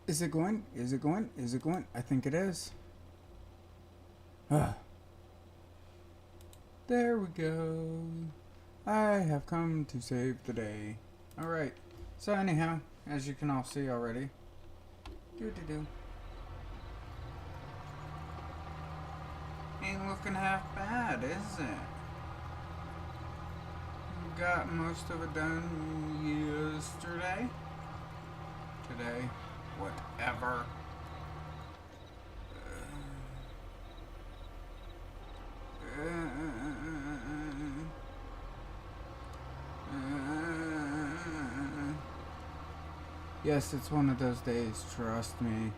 Is it going? Is it going? Is it going? I think it is. Ah, there we go. I have come to save the day. Alright. So anyhow, as you can all see already. Do. Ain't looking half bad, is it? Got most of it done yesterday. Today. Whatever. Yes, it's one of those days, trust me.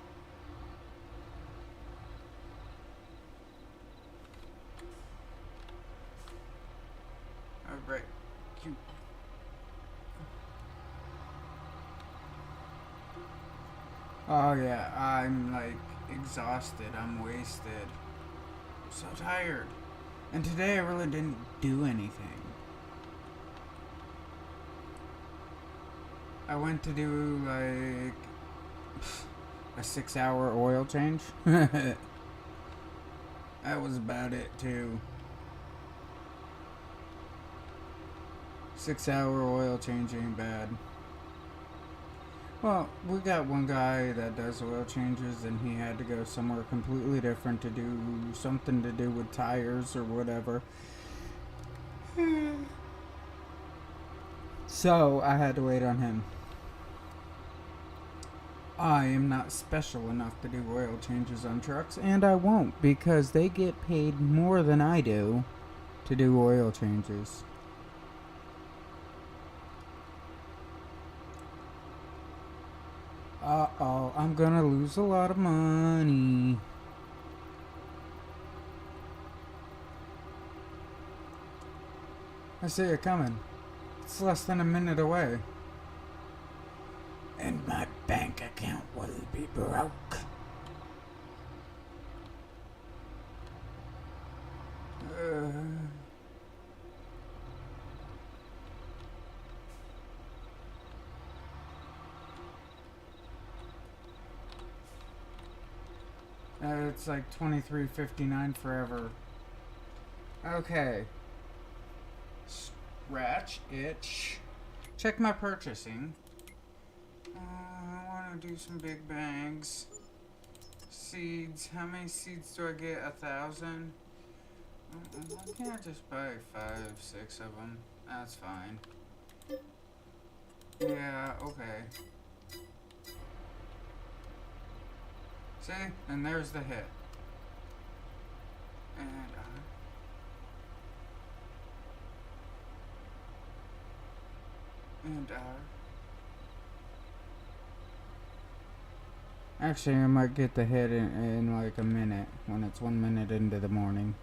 Alright, cute. Oh yeah, I'm like exhausted, I'm wasted. I'm so tired. And today I really didn't do anything. I went to do like a 6-hour oil change. That was about it too. 6-hour oil change ain't bad. Well, we got one guy that does oil changes and he had to go somewhere completely different to do something to do with tires or whatever. So I had to wait on him. I am not special enough to do oil changes on trucks, and I won't because they get paid more than I do to do oil changes. Uh-oh, I'm gonna lose a lot of money. I see it coming. It's less than a minute away. And my bank account will be broke. It's like 23.59 forever. Okay. Scratch itch. Check my purchasing. I want to do some big bags. Seeds. How many seeds do I get? 1,000? Why can't I just buy 5, 6 of them? That's fine. Yeah, okay. See? And there's the hit. And actually, I might get the hit in like a minute when it's 1 minute into the morning.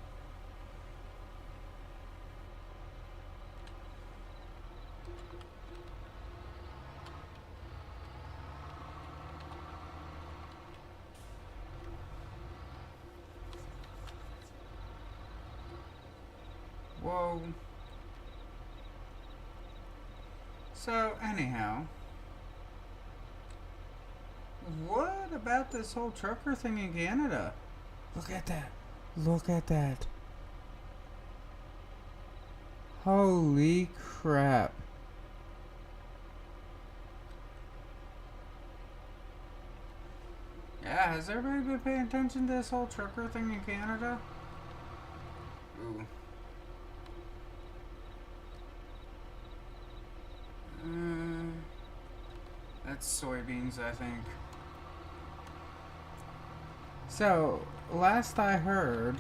Whoa. So, anyhow, what about this whole trucker thing in Canada? Look at that. Look at that. Holy crap. Yeah, has everybody been paying attention to this whole trucker thing in Canada? Ooh. That's soybeans, I think. So, last I heard,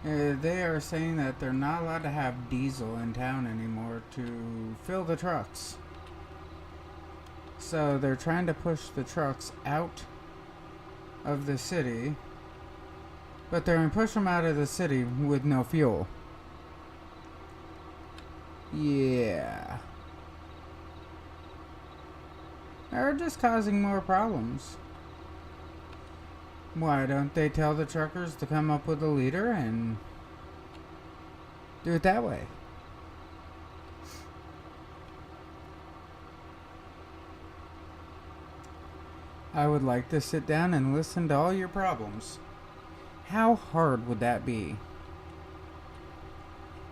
they are saying that they're not allowed to have diesel in town anymore to fill the trucks. So, they're trying to push the trucks out of the city, but they're going to push them out of the city with no fuel. Yeah. They're just causing more problems. Why don't they tell the truckers to come up with a leader and do it that way? I would like to sit down and listen to all your problems. How hard would that be?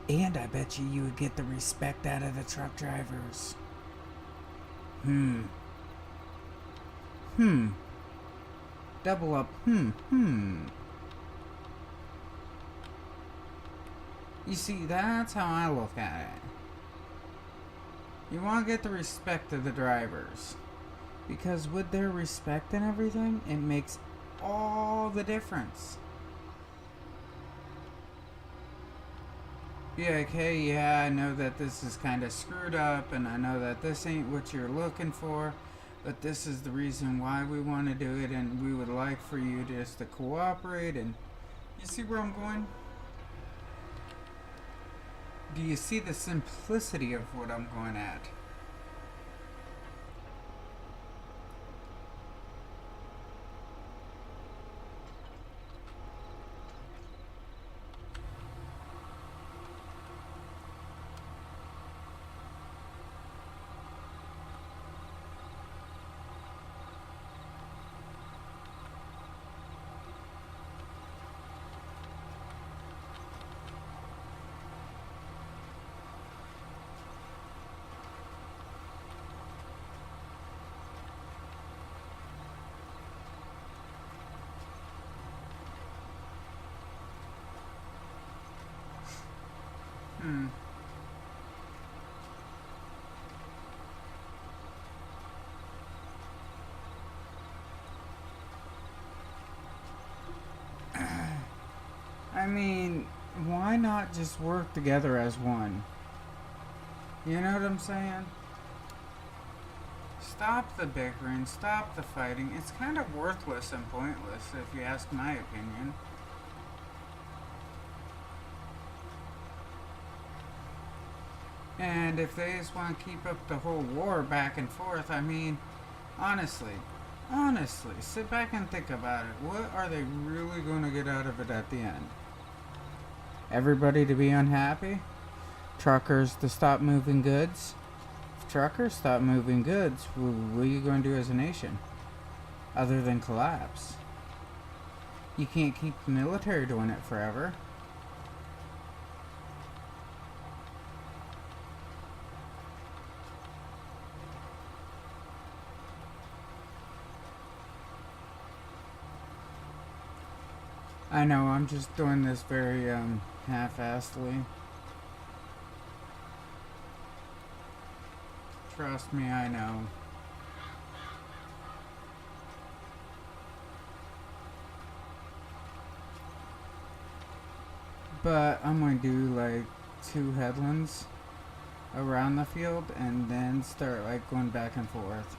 And I bet you would get the respect out of the truck drivers. Hmm. Hmm. Double up. Hmm. You see, that's how I look at it. You want to get the respect of the drivers. Because with their respect and everything, it makes all the difference. Be like, hey, yeah, I know that this is kind of screwed up, and I know that this ain't what you're looking for, but this is the reason why we want to do it, and we would like for you just to cooperate. And you see where I'm going? Do you see the simplicity of what I'm going at? Hmm. I mean, why not just work together as one? You know what I'm saying? Stop the bickering, stop the fighting. It's kind of worthless and pointless, if you ask my opinion. And if they just want to keep up the whole war back and forth, I mean, honestly, sit back and think about it. What are they really going to get out of it at the end? Everybody to be unhappy? Truckers to stop moving goods? If truckers stop moving goods, what are you going to do as a nation? Other than collapse. You can't keep the military doing it forever. I know, I'm just doing this very half-assedly. Trust me, I know. But I'm going to do like 2 headlands around the field and then start like going back and forth.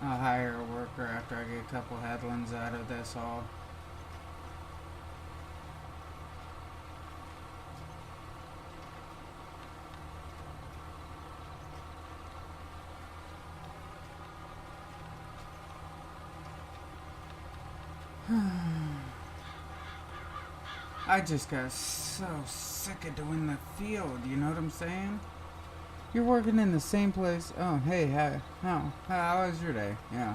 I'll hire a worker after I get a couple headlands out of this all. I just got so sick of doing the field, you know what I'm saying? You're working in the same place. Oh, hey, how was your day? Yeah.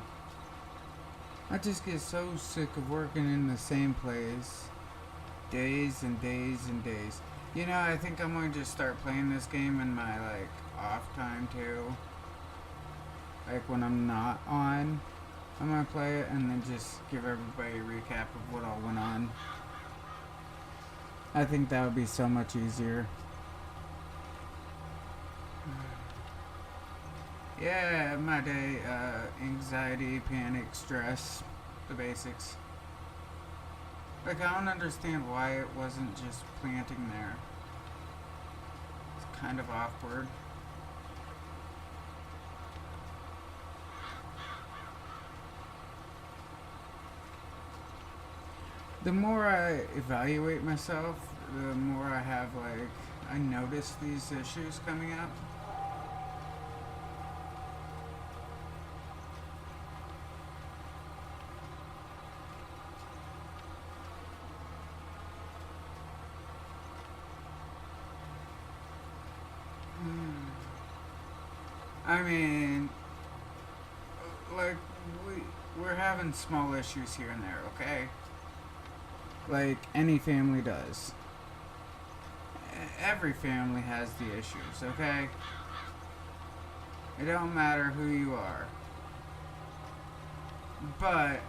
I just get so sick of working in the same place. Days and days and days. You know, I think I'm going to just start playing this game in my, like, off time, too. Like, when I'm not on, I'm going to play it and then just give everybody a recap of what all went on. I think that would be so much easier. Yeah, my day, anxiety, panic, stress, the basics. Like, I don't understand why it wasn't just planting there. It's kind of awkward. The more I evaluate myself, the more I have, like, I notice these issues coming up. I mean, like, we're having small issues here and there, okay? Like any family does. Every family has the issues, okay? It don't matter who you are. But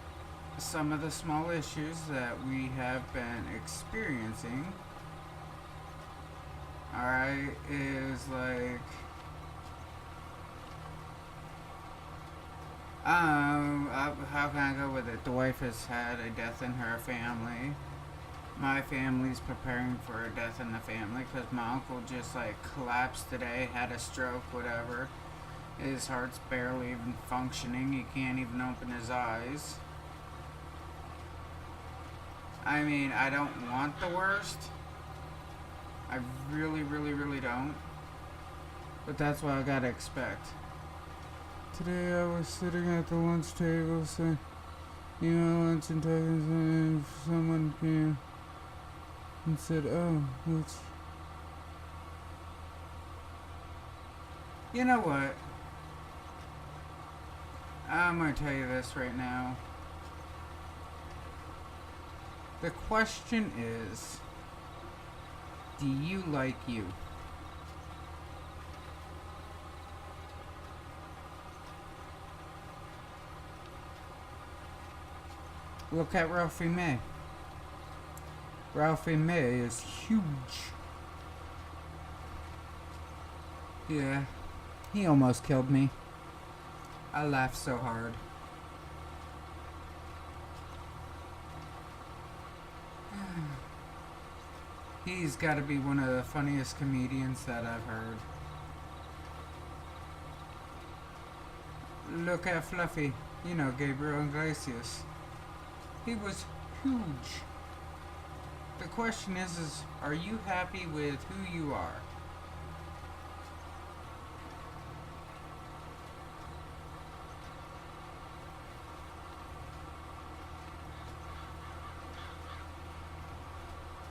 some of the small issues that we have been experiencing, alright, is like, how can I go with it? The wife has had a death in her family. My family's preparing for a death in the family because my uncle just like collapsed today, had a stroke, whatever. His heart's barely even functioning. He can't even open his eyes. I mean, I don't want the worst. I really, really, really don't. But that's what I gotta expect. Today I was sitting at the lunch table saying, lunch and talking, someone came and said, oh, what's... You know what? I'm gonna tell you this right now. The question is, do you like you? Look at Ralphie May. Ralphie May is huge. Yeah, he almost killed me. I laughed so hard. He's got to be one of the funniest comedians that I've heard. Look at Fluffy. You know, Gabriel Iglesias. He was huge. The question is are you happy with who you are?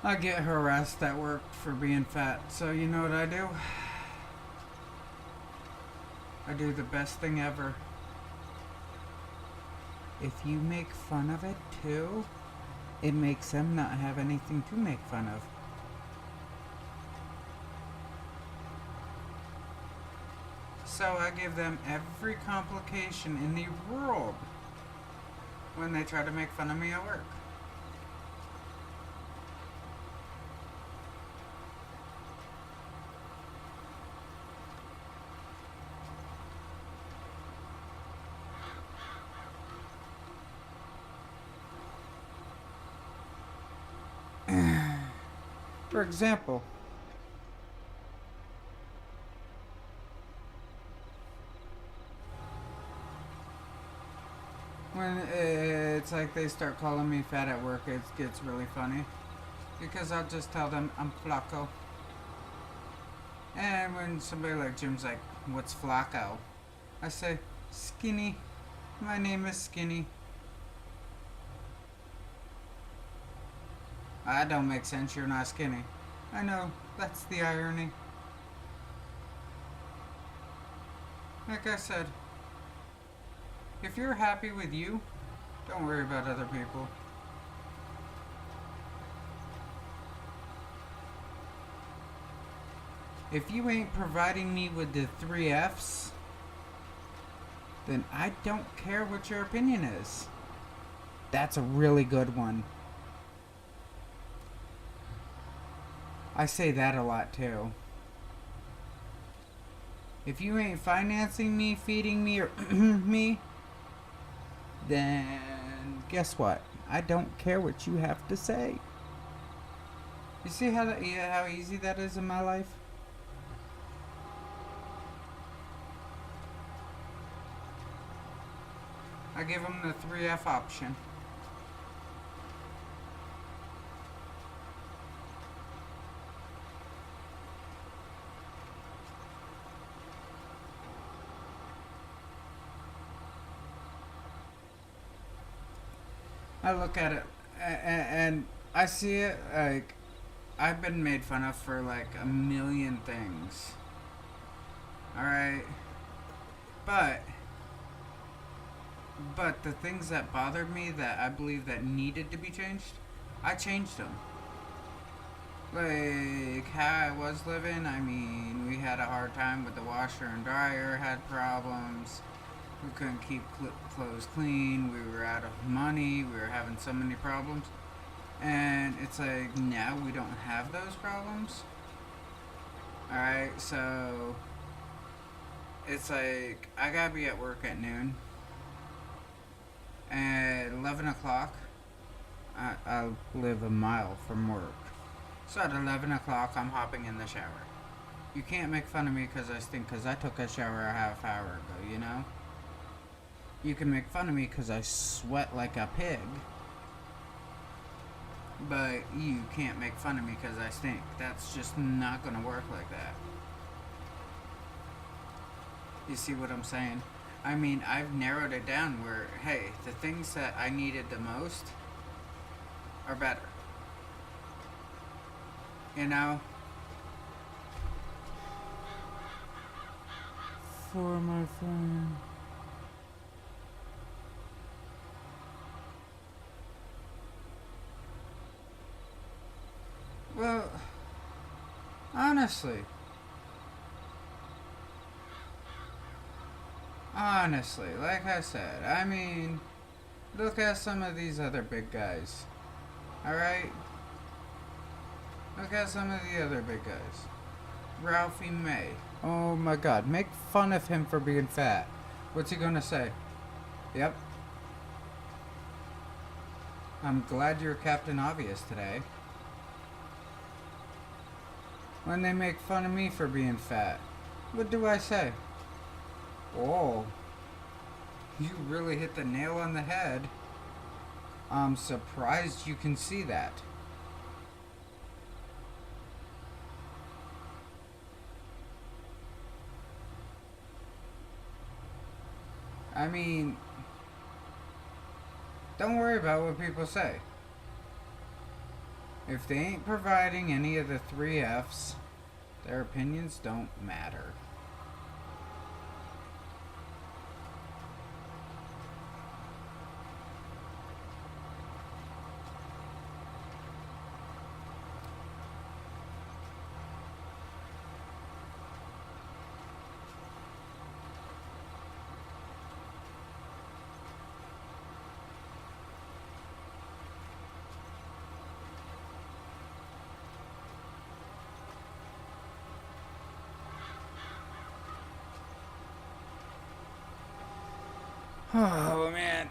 I get harassed at work for being fat, so you know what I do? I do the best thing ever. If you make fun of it too, it makes them not have anything to make fun of. So I give them every complication in the world when they try to make fun of me at work. For example, when it's like they start calling me fat at work, it gets really funny. Because I'll just tell them I'm Flacco. And when somebody like Jim's like, what's Flacco? I say, Skinny. My name is Skinny. That don't make sense, you're not skinny. I know, that's the irony. Like I said, if you're happy with you, don't worry about other people. If you ain't providing me with the 3 F's, then I don't care what your opinion is. That's a really good one. I say that a lot too. If you ain't financing me, feeding me, or me, then guess what? I don't care what you have to say. You see how easy that is in my life? I give them the 3F option. I look at it and I see it like I've been made fun of for like a million things. Alright? But the things that bothered me that I believe that needed to be changed, I changed them. Like how I was living, I mean, we had a hard time with the washer and dryer, had problems. We couldn't keep clothes clean. We were out of money. We were having so many problems. And it's like now we don't have those problems. Alright, so it's like I gotta be at work at noon. At 11 o'clock, I live a mile from work. So at 11 o'clock, I'm hopping in the shower. You can't make fun of me because I stink because I took a shower a half hour ago, you know? You can make fun of me because I sweat like a pig. But you can't make fun of me because I stink. That's just not going to work like that. You see what I'm saying? I mean, I've narrowed it down where, hey, the things that I needed the most are better. You know? For my friend. Well, honestly, like I said, I mean, look at some of these other big guys. Alright? Look at some of the other big guys. Ralphie May. Oh my god, make fun of him for being fat. What's he gonna say? Yep. I'm glad you're Captain Obvious today. When they make fun of me for being fat, what do I say? Oh, you really hit the nail on the head. I'm surprised you can see that. I mean, don't worry about what people say. If they ain't providing any of the 3 F's, their opinions don't matter. Oh man.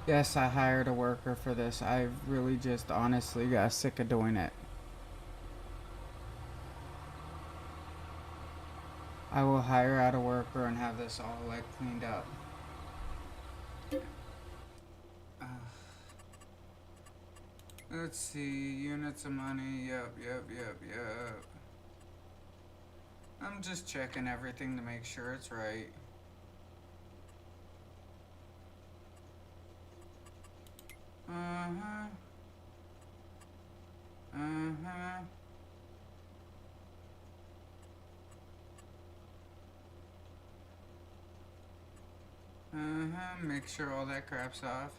Yes, I hired a worker for this. I really just honestly got sick of doing it. I will hire out a worker and have this all like cleaned up. Uh, let's see, units of money. Yep. I'm just checking everything to make sure it's right. Uh-huh. Make sure all that crap's off.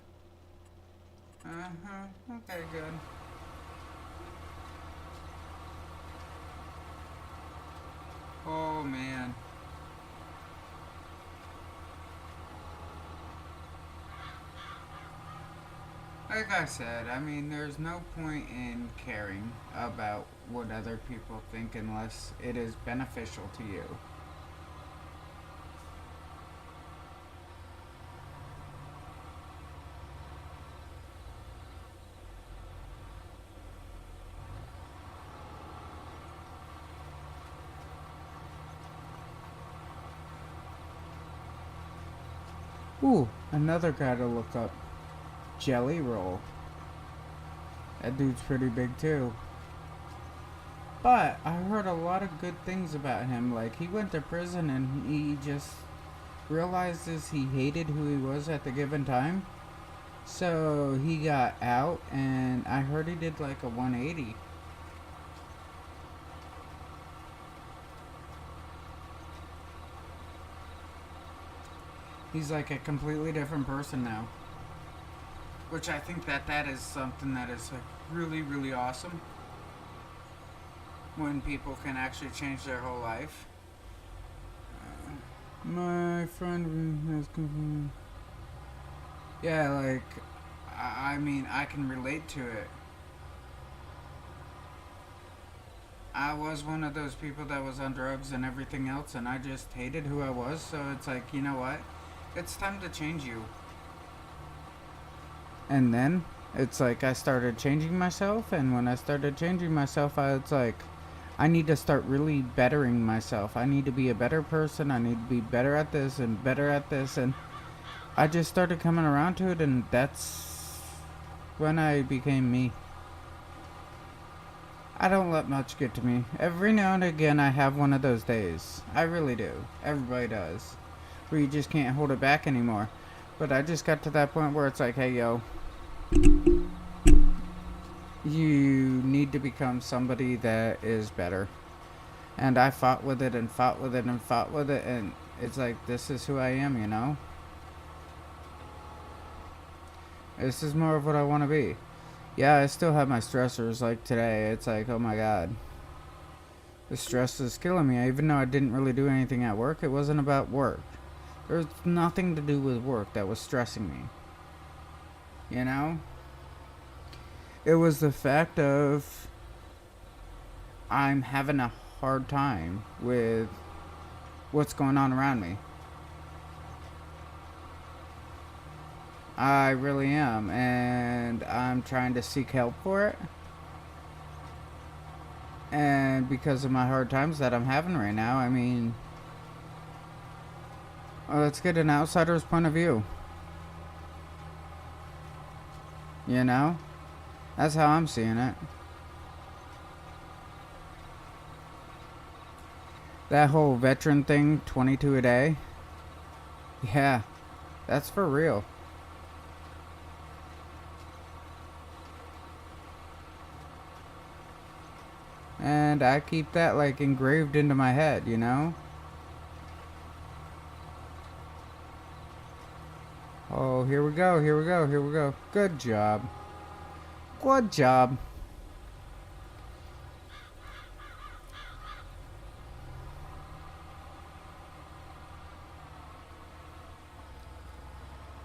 Okay, good. Oh, man. Like I said, I mean, there's no point in caring about what other people think unless it is beneficial to you. Ooh, another guy to look up. Jelly Roll. That dude's pretty big too. But I heard a lot of good things about him. Like, he went to prison and he just realizes he hated who he was at the given time. So he got out, and I heard he did like a 180. He's like a completely different person now. Which I think that is something that is like really, really awesome. When people can actually change their whole life. My friend has come. Yeah, like, I mean, I can relate to it. I was one of those people that was on drugs and everything else, and I just hated who I was, so it's like, you know what? It's time to change you. And then, it's like I started changing myself, and when I started changing myself, it's like, I need to start really bettering myself. I need to be a better person. I need to be better at this and better at this, and I just started coming around to it, and that's when I became me. I don't let much get to me. Every now and again, I have one of those days. I really do. Everybody does. Where you just can't hold it back anymore. But I just got to that point where it's like, hey, yo, you need to become somebody that is better. And I fought with it and fought with it and fought with it, and it's like, this is who I am, you know? This is more of what I want to be. Yeah, I still have my stressors, like today. It's like, oh my god. The stress is killing me. Even though I didn't really do anything at work, it wasn't about work. There's nothing to do with work that was stressing me. You know? It was the fact of I'm having a hard time with what's going on around me. I really am, and I'm trying to seek help for it. And because of my hard times that I'm having right now, I mean, let's get an outsider's point of view. You know? That's how I'm seeing it. That whole veteran thing, 22 a day. Yeah, that's for real. And I keep that like engraved into my head, you know? Oh, here we go, here we go, here we go. Good job. Good job.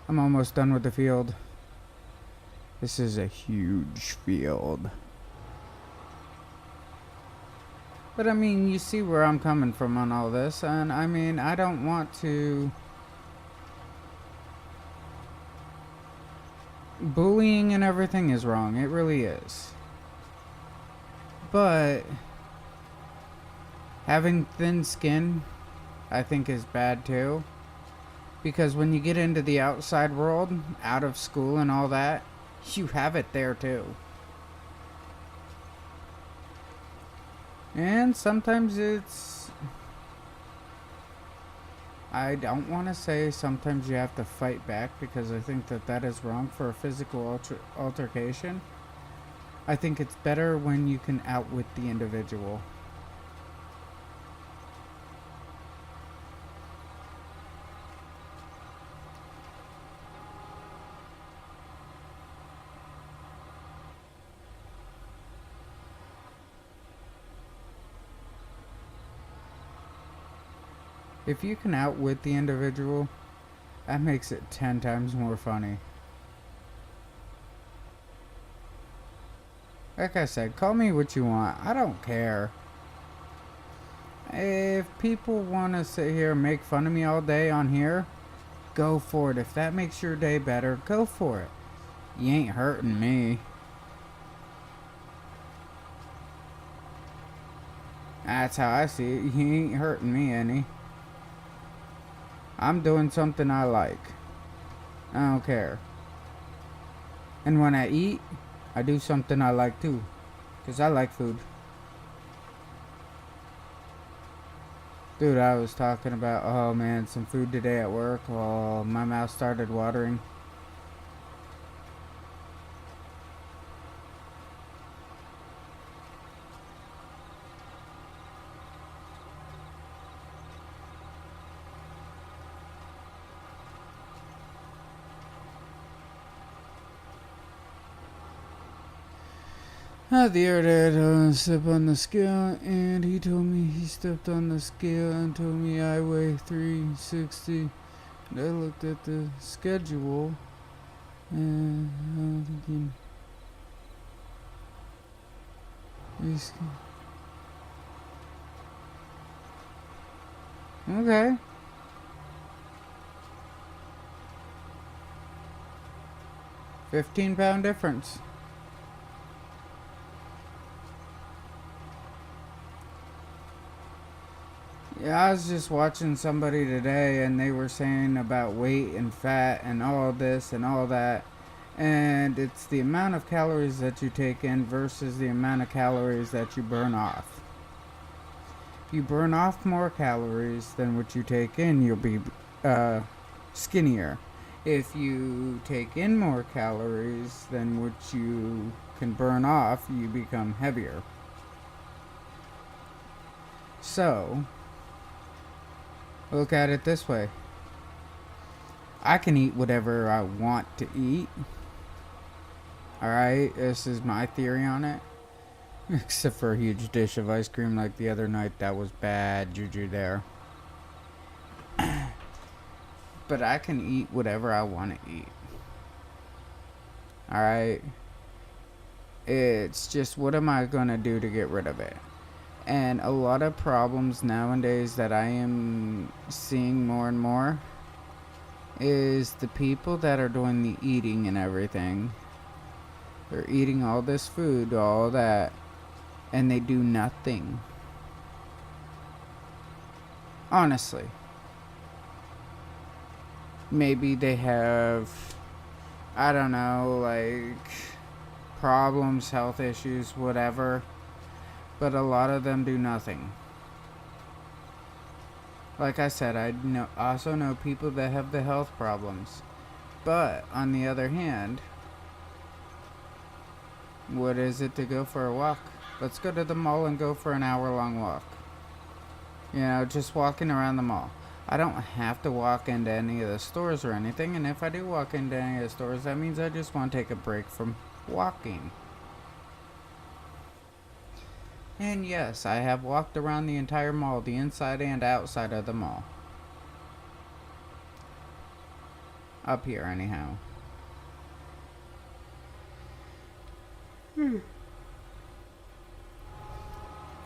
I'm almost done with the field. This is a huge field. But I mean, you see where I'm coming from on all this, and I mean, I don't want to. Bullying and everything is wrong, it really is. But having thin skin, I think, is bad too. Because when you get into the outside world, out of school and all that, you have it there too. And sometimes it's... I don't want to say sometimes you have to fight back, because I think that is wrong for a physical altercation. I think it's better when you can outwit the individual. If you can outwit the individual, that makes it 10 times more funny. Like I said, call me what you want. I don't care. If people want to sit here and make fun of me all day on here, go for it. If that makes your day better, go for it. You ain't hurting me. That's how I see it. You ain't hurting me any. I'm doing something I like. I don't care. And when I eat, I do something I like too. Because I like food. Dude, I was talking about, oh man, some food today at work. Oh, my mouth started watering. The other day I stepped on the scale, and he told me he stepped on the scale and told me I weigh 360. And I looked at the schedule, and I'm thinking, okay. £15 difference. Yeah, I was just watching somebody today and they were saying about weight and fat and all this and all that. And it's the amount of calories that you take in versus the amount of calories that you burn off. If you burn off more calories than what you take in, you'll be skinnier. If you take in more calories than what you can burn off, you become heavier. So, look at it this way. I can eat whatever I want to eat. Alright, this is my theory on it. Except for a huge dish of ice cream like the other night. That was bad juju there. But I can eat whatever I want to eat. Alright? It's just, what am I going to do to get rid of it? And a lot of problems nowadays that I am seeing more and more is the people that are doing the eating and everything. They're eating all this food, all that, and they do nothing. Honestly. Maybe they have, I don't know, like problems, health issues, whatever. But a lot of them do nothing. Like I said, I also know people that have the health problems. But, on the other hand, what is it to go for a walk? Let's go to the mall and go for an hour-long walk. You know, just walking around the mall. I don't have to walk into any of the stores or anything. And if I do walk into any of the stores, that means I just want to take a break from walking. And yes, I have walked around the entire mall, the inside and outside of the mall. Up here, anyhow.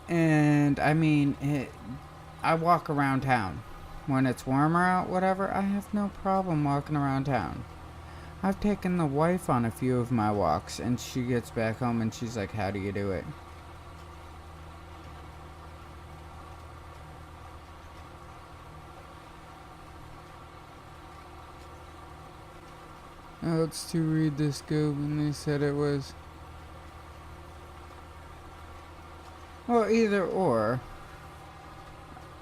And, I mean, I walk around town. When it's warmer out, whatever, I have no problem walking around town. I've taken the wife on a few of my walks, and she gets back home and she's like, how do you do it? Let's to read the scope, and they said it was, well, either or.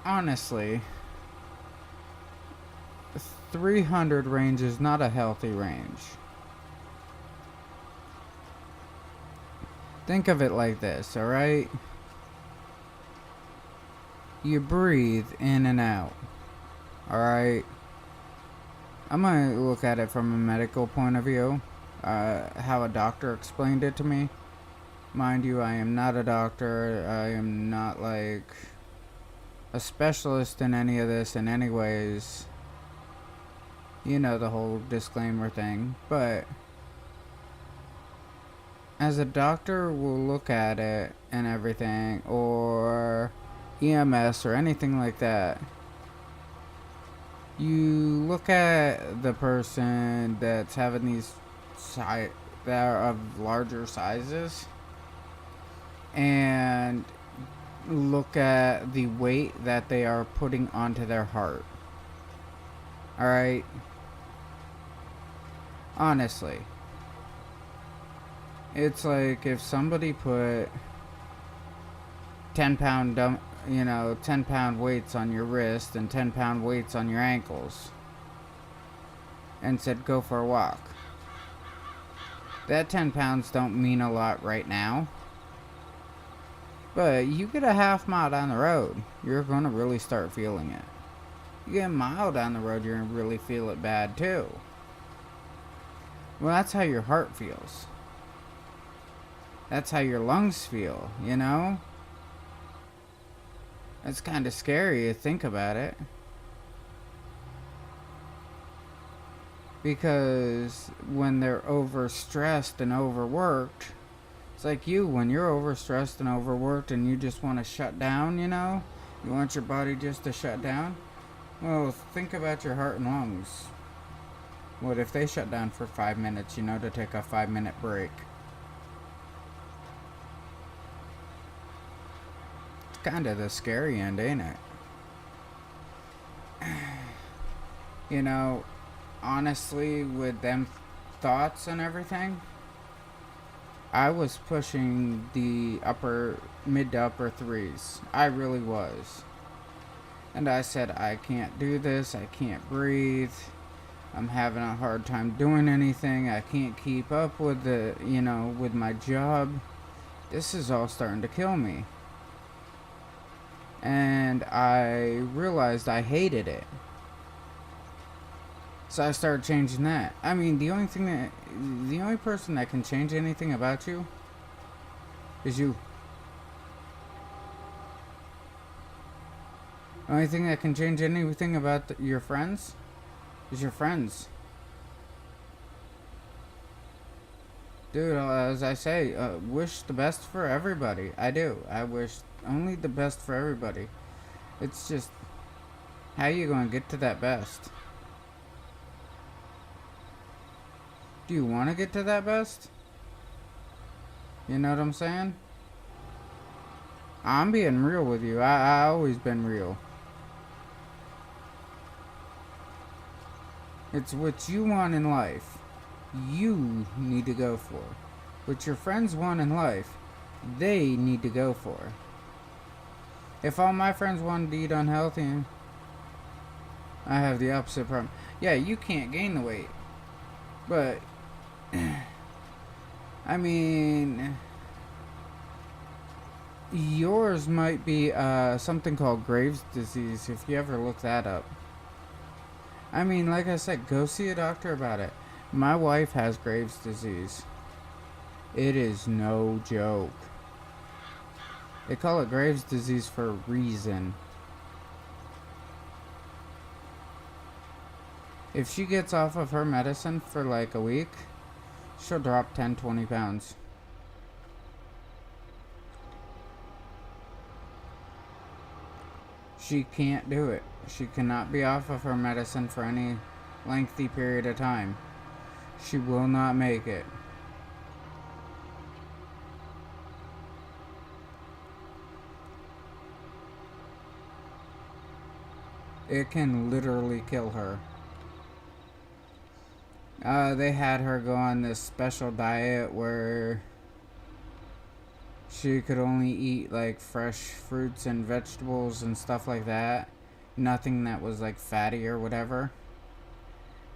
Honestly, 300 range is not a healthy range. Think of it like this, alright? You breathe in and out, alright? I'm gonna look at it from a medical point of view, how a doctor explained it to me. Mind you, I am not a doctor. I am not like a specialist in any of this in any ways. You know, the whole disclaimer thing. But as a doctor will look at it and everything, or EMS or anything like that, you look at the person that's having these that are of larger sizes, and look at the weight that they are putting onto their heart. Alright? Honestly. It's like if somebody put 10-pound 10-pound weights on your wrist and 10-pound weights on your ankles and said go for a walk. That 10 pounds don't mean a lot right now. But you get a half mile down the road, you're going to really start feeling it. You get a mile down the road, you're going to really feel it bad too. Well, that's how your heart feels. That's how your lungs feel, you know? It's kind of scary to think about it. Because when they're overstressed and overworked, it's like you, when you're overstressed and overworked and you just want to shut down, you know? You want your body just to shut down? Well, think about your heart and lungs. What if they shut down for 5 minutes, you know, to take a 5-minute break? It's kind of the scary end, ain't it? You know, honestly, with them thoughts and everything, I was pushing the mid to upper threes. I really was. And I said, I can't do this, I can't breathe, I'm having a hard time doing anything, I can't keep up with with my job. This is all starting to kill me. And I realized I hated it. So I started changing that. I mean, the only person that can change anything about you is you. The only thing that can change anything about your friends is your friends. Dude, as I say, wish the best for everybody. I do. I wish only the best for everybody. It's just, how you gonna get to that best? Do you want to get to that best? You know what I'm saying? I'm being real with you. I always been real. It's what you want in life. You need to go for. What your friends want in life, they need to go for. If all my friends wanted to eat unhealthy, I have the opposite problem. Yeah, you can't gain the weight. But, I mean, yours might be something called Graves' disease, if you ever look that up. I mean, like I said, go see a doctor about it. My wife has Graves' disease. It is no joke. They call it Graves' disease for a reason. If she gets off of her medicine for like a week, she'll drop 10, 20 pounds. She can't do it. She cannot be off of her medicine for any lengthy period of time. She will not make it. It can literally kill her. They had her go on this special diet where she could only eat like fresh fruits and vegetables and stuff like that. Nothing that was like fatty or whatever.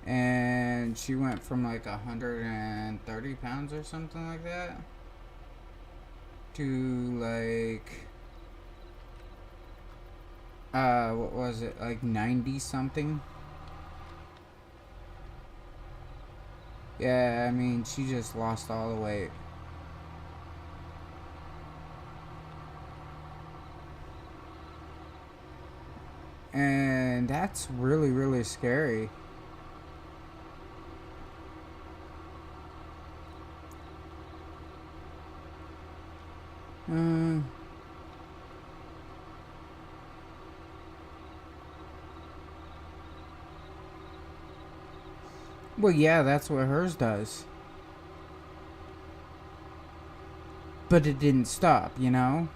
And she went from like 130 pounds or something like that to like what was it, like 90 something. Yeah, I mean, she just lost all the weight. And that's really, really scary. Well, yeah, that's what hers does. But it didn't stop, you know?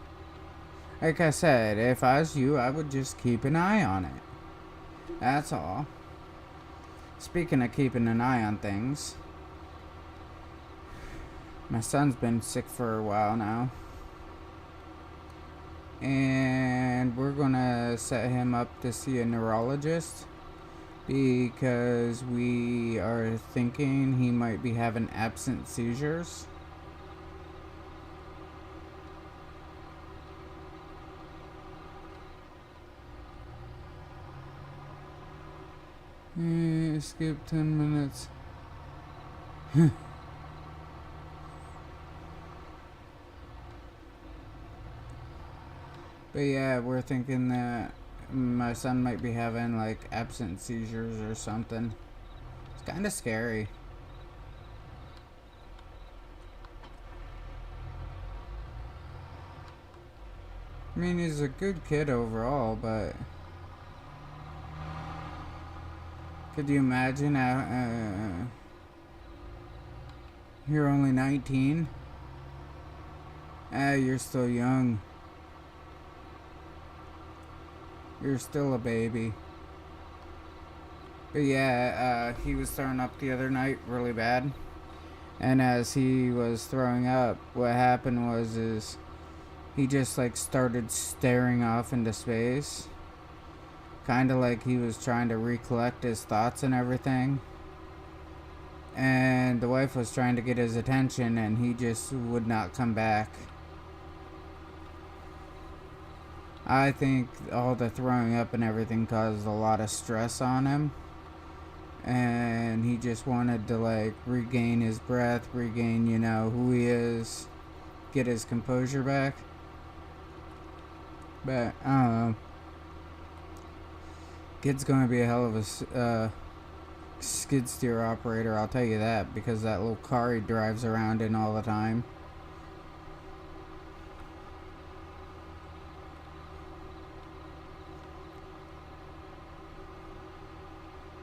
Like I said, if I was you, I would just keep an eye on it. That's all. Speaking of keeping an eye on things, my son's been sick for a while now. And we're gonna set him up to see a neurologist because we are thinking he might be having absent seizures. Skip 10 minutes. But yeah, we're thinking that my son might be having like absent seizures or something. It's kind of scary. I mean, he's a good kid overall, but could you imagine you're only 19? You're still young. You're still a baby. But yeah, he was throwing up the other night really bad. And as he was throwing up, what happened was is he just like started staring off into space. Kind of like he was trying to recollect his thoughts and everything. And the wife was trying to get his attention and he just would not come back. I think all the throwing up and everything caused a lot of stress on him. And he just wanted to like regain his breath, regain, who he is, get his composure back. But I don't know. Kid's gonna be a hell of a skid steer operator, I'll tell you that, because that little car he drives around in all the time.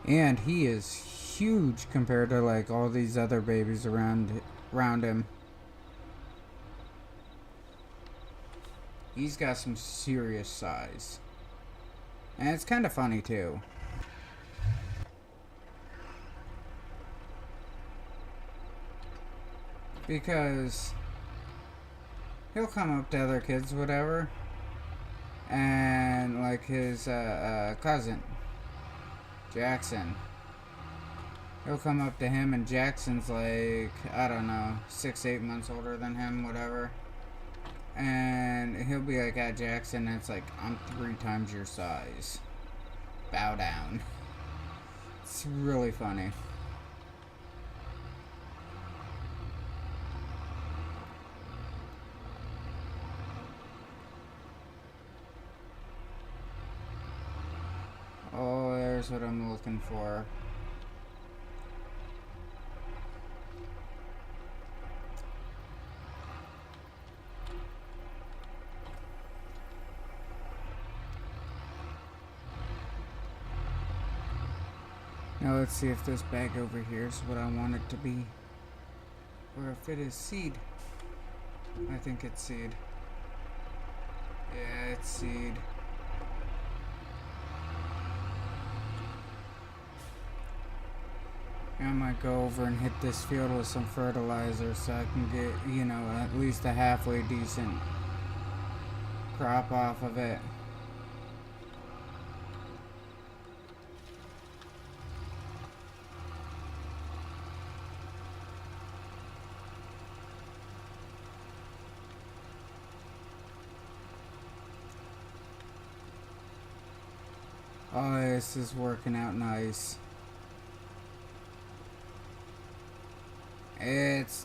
And he is huge compared to like all these other babies around him. He's got some serious size. And it's kind of funny too. Because he'll come up to other kids, whatever. And like his cousin, Jackson. He'll come up to him, and Jackson's like, I don't know, 6-8 months older than him, whatever. And he'll be like at Jackson, and it's like, I'm 3 times your size. Bow down. It's really funny. Oh, there's what I'm looking for. Now let's see if this bag over here is what I want it to be. Or if it is seed. I think it's seed. Yeah, it's seed. I might go over and hit this field with some fertilizer so I can get, at least a halfway decent crop off of it. Oh, this is working out nice. It's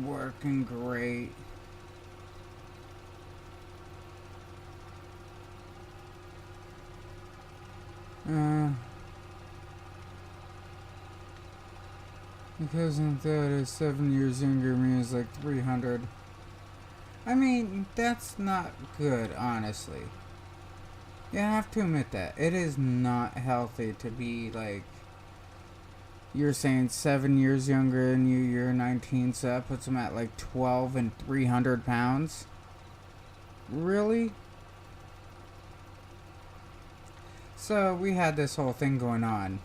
working great. Because that is 7 years younger than me is like 300. I mean, that's not good, honestly. You have to admit that. It is not healthy to be like, you're saying 7 years younger than you, you're 19, so that puts him at like 12 and 300 pounds? Really? So we had this whole thing going on.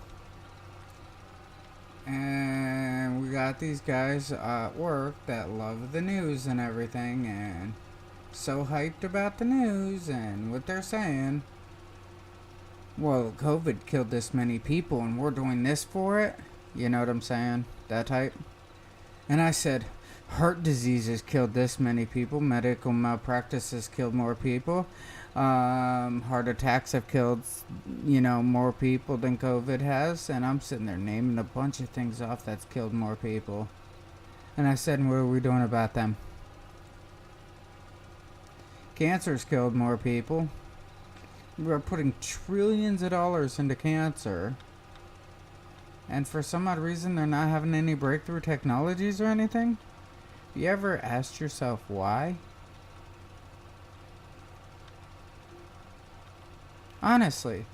And we got these guys at work that love the news and everything, and so hyped about the news and what they're saying. Well, COVID killed this many people and we're doing this for it. You know what I'm saying? That type. And I said, heart diseases killed this many people. Medical malpractice has killed more people. Heart attacks have killed, more people than COVID has. And I'm sitting there naming a bunch of things off that's killed more people. And I said, what are we doing about them? Cancer's killed more people. We're putting trillions of dollars into cancer. And for some odd reason, they're not having any breakthrough technologies or anything? You ever asked yourself why? Honestly.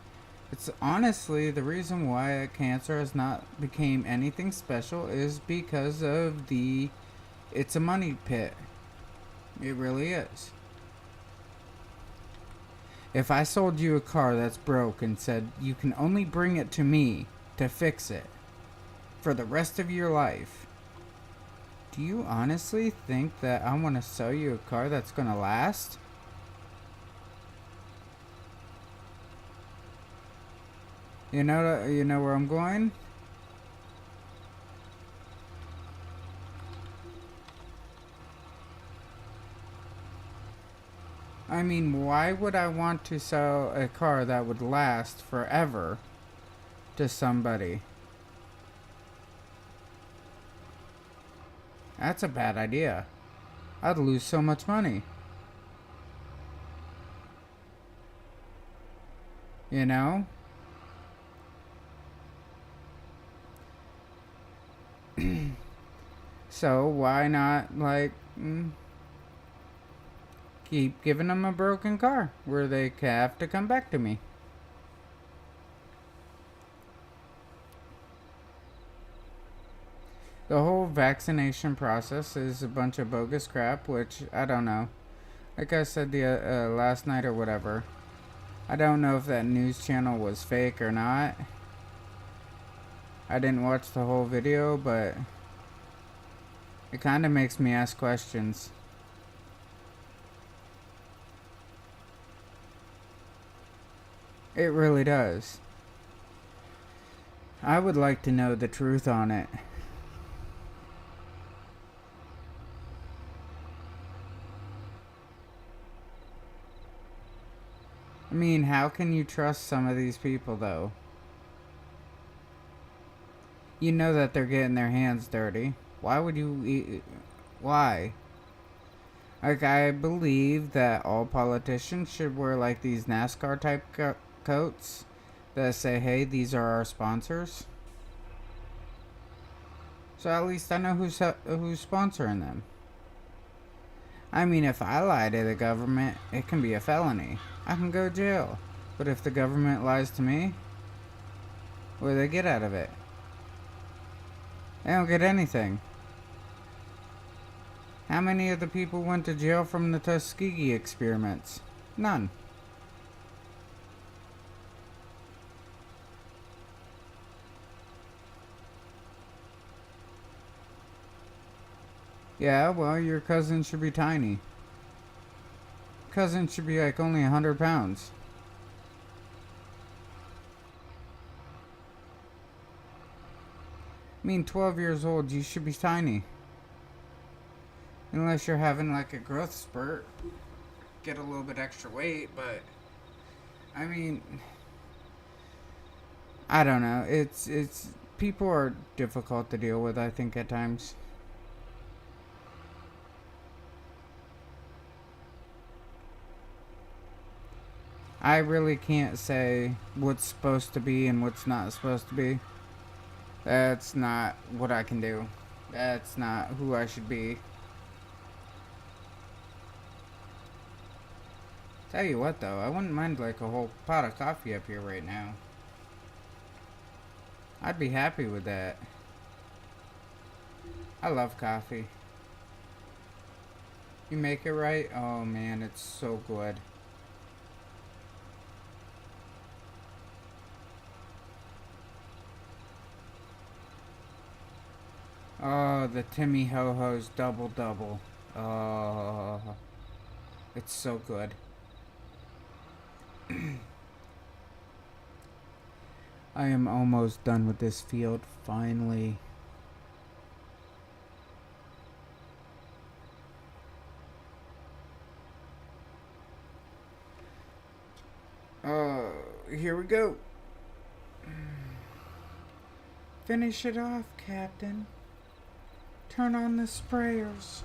It's honestly the reason why cancer has not became anything special is because of it's a money pit. It really is. If I sold you a car that's broke and said you can only bring it to me to fix it for the rest of your life, do you honestly think that I want to sell you a car that's going to last? You know where I'm going? I mean, why would I want to sell a car that would last forever to somebody? That's a bad idea. I'd lose so much money. You know? So why not, keep giving them a broken car where they have to come back to me? The whole vaccination process is a bunch of bogus crap, which I don't know. Like I said the last night or whatever, I don't know if that news channel was fake or not. I didn't watch the whole video, but it kind of makes me ask questions. It really does. I would like to know the truth on it. I mean, how can you trust some of these people, though? You know that they're getting their hands dirty. Why would you why? Like, I believe that all politicians should wear, like, these NASCAR type coats that say, hey, these are our sponsors. So at least I know who's sponsoring them. I mean, if I lie to the government, it can be a felony. I can go to jail. But if the government lies to me, what do they get out of it? They don't get anything. How many of the people went to jail from the Tuskegee experiments? None. Yeah, well, your cousin should be tiny. Cousin should be like only 100 pounds. I mean, 12 years old, you should be tiny. Unless you're having like a growth spurt. Get a little bit extra weight, but I mean, I don't know. It's people are difficult to deal with, I think, at times. I really can't say what's supposed to be and what's not supposed to be. That's not what I can do. That's not who I should be. Tell you what though, I wouldn't mind like a whole pot of coffee up here right now. I'd be happy with that. I love coffee. You make it right? Oh man, it's so good. Oh, the Timmy Ho Ho's double double. Oh, it's so good. I am almost done with this field, finally. Here we go. Finish it off, Captain. Turn on the sprayers.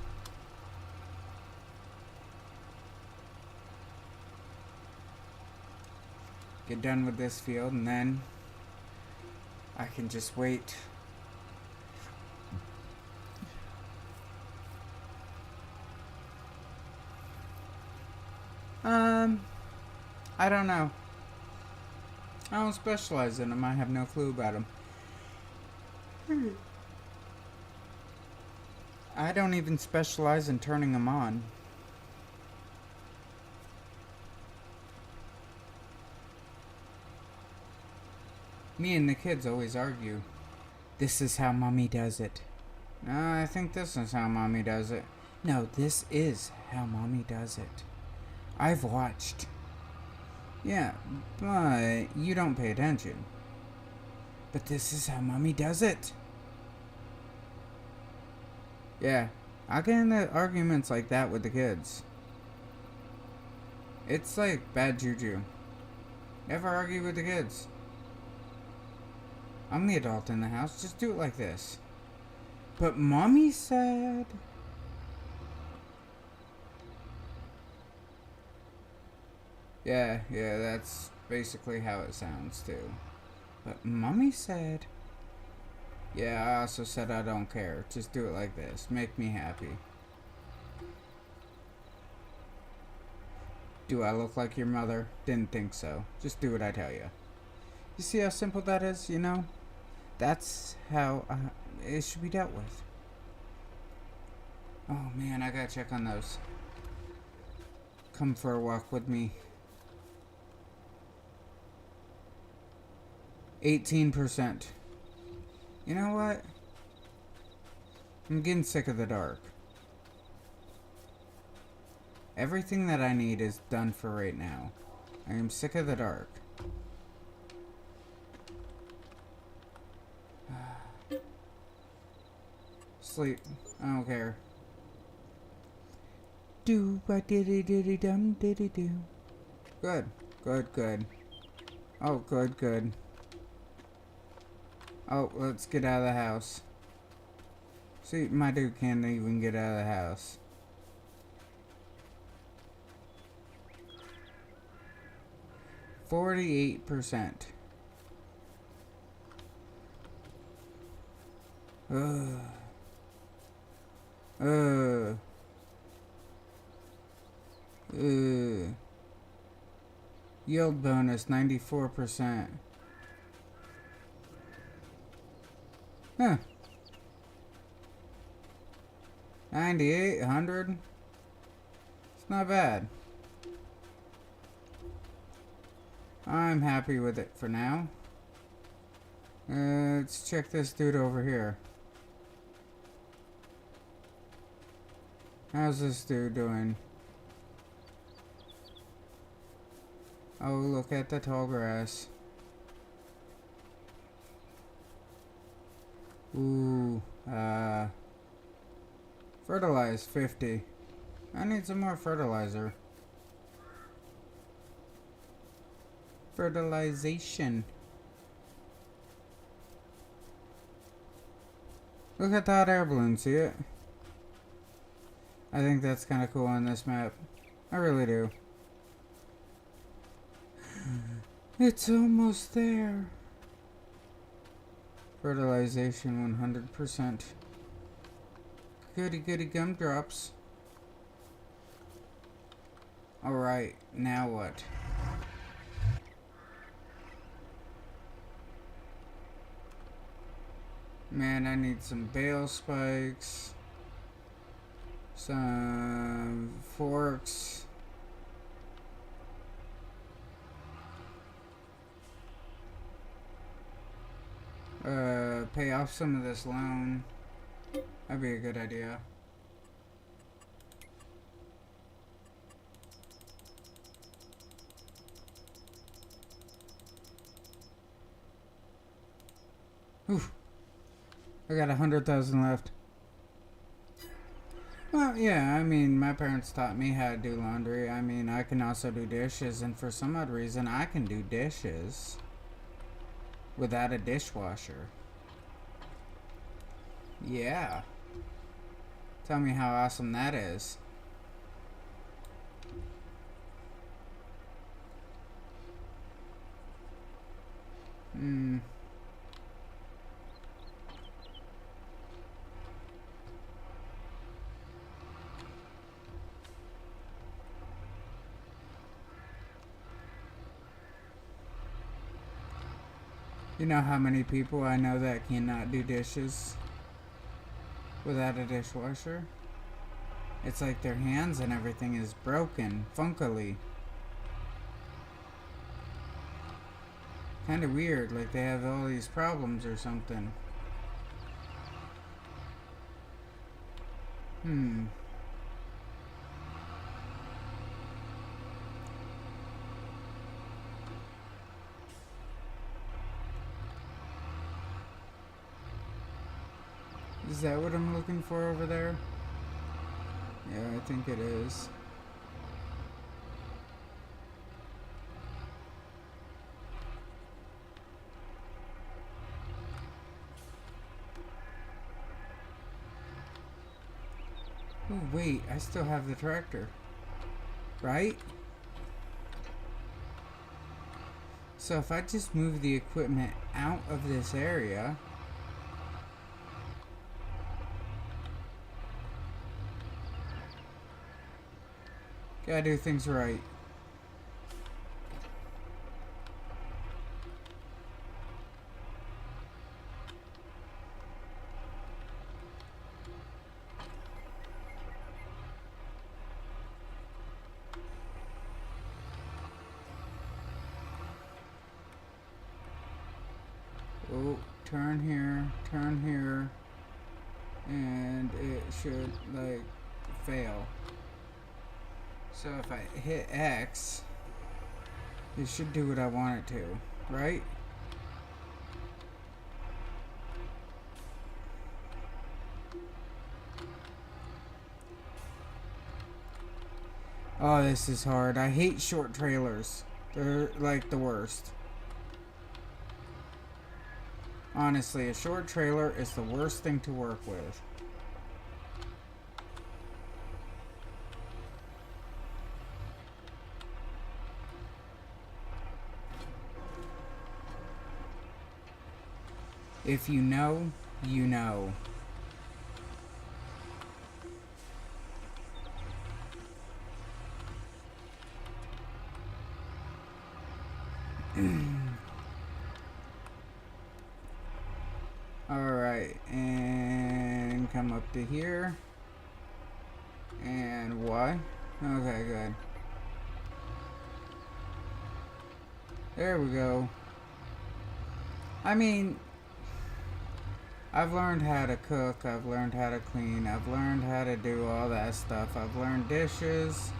get done with this field, and then I can just wait. I don't know. I don't specialize in them. I have no clue about them. I don't even specialize in turning them on. Me and the kids always argue. This is how mommy does it. No, I think this is how mommy does it. No, this is how mommy does it. I've watched. Yeah, but you don't pay attention. But this is how mommy does it. Yeah, I get into arguments like that with the kids. It's like bad juju. Never argue with the kids. I'm the adult in the house, just do it like this. But mommy said... Yeah, that's basically how it sounds too. But mommy said... Yeah, I also said I don't care. Just do it like this. Make me happy. Do I look like your mother? Didn't think so. Just do what I tell you. You see how simple that is, you know? That's how it should be dealt with. Oh man, I gotta check on those. Come for a walk with me. 18%. You know what? I'm getting sick of the dark. Everything that I need is done for right now. I am sick of the dark. Sleep. I don't care. Do what diddy diddy dum diddy do. Good. Oh, good. Oh, let's get out of the house. See, my dude can't even get out of the house. %48. Yield bonus 94%. Huh. 98, 100. It's not bad. I'm happy with it for now. Let's check this dude over here. How's this dude doing? Oh, look at the tall grass. Ooh, fertilize 50. I need some more fertilizer. Fertilization. Look at the hot air balloon, see it? I think that's kind of cool on this map. I really do. It's almost there. Fertilization 100%. Goody gumdrops. Alright, now what? Man, I need some bale spikes. Some forks. Pay off some of this loan. That'd be a good idea. Oof. I got 100,000 left. Well, yeah, I mean, my parents taught me how to do laundry. I mean, I can also do dishes, and for some odd reason, I can do dishes without a dishwasher. Yeah. Tell me how awesome that is. Hmm. You know how many people I know that cannot do dishes without a dishwasher? It's like their hands and everything is broken, funkily. Kind of weird, like they have all these problems or something. Hmm. Is that what I'm looking for over there? Yeah, I think it is. Oh, wait, I still have the tractor. Right? So if I just move the equipment out of this area... Gotta do things right. Oh, turn here, and it should, like, fail. So if I hit X, it should do what I want it to, right? Oh, this is hard. I hate short trailers. They're, like, the worst. Honestly, a short trailer is the worst thing to work with. If you know, you know. Alright, and come up to here. And Y. Okay, good. There we go. I mean, I've learned how to cook, I've learned how to clean, I've learned how to do all that stuff. I've learned dishes,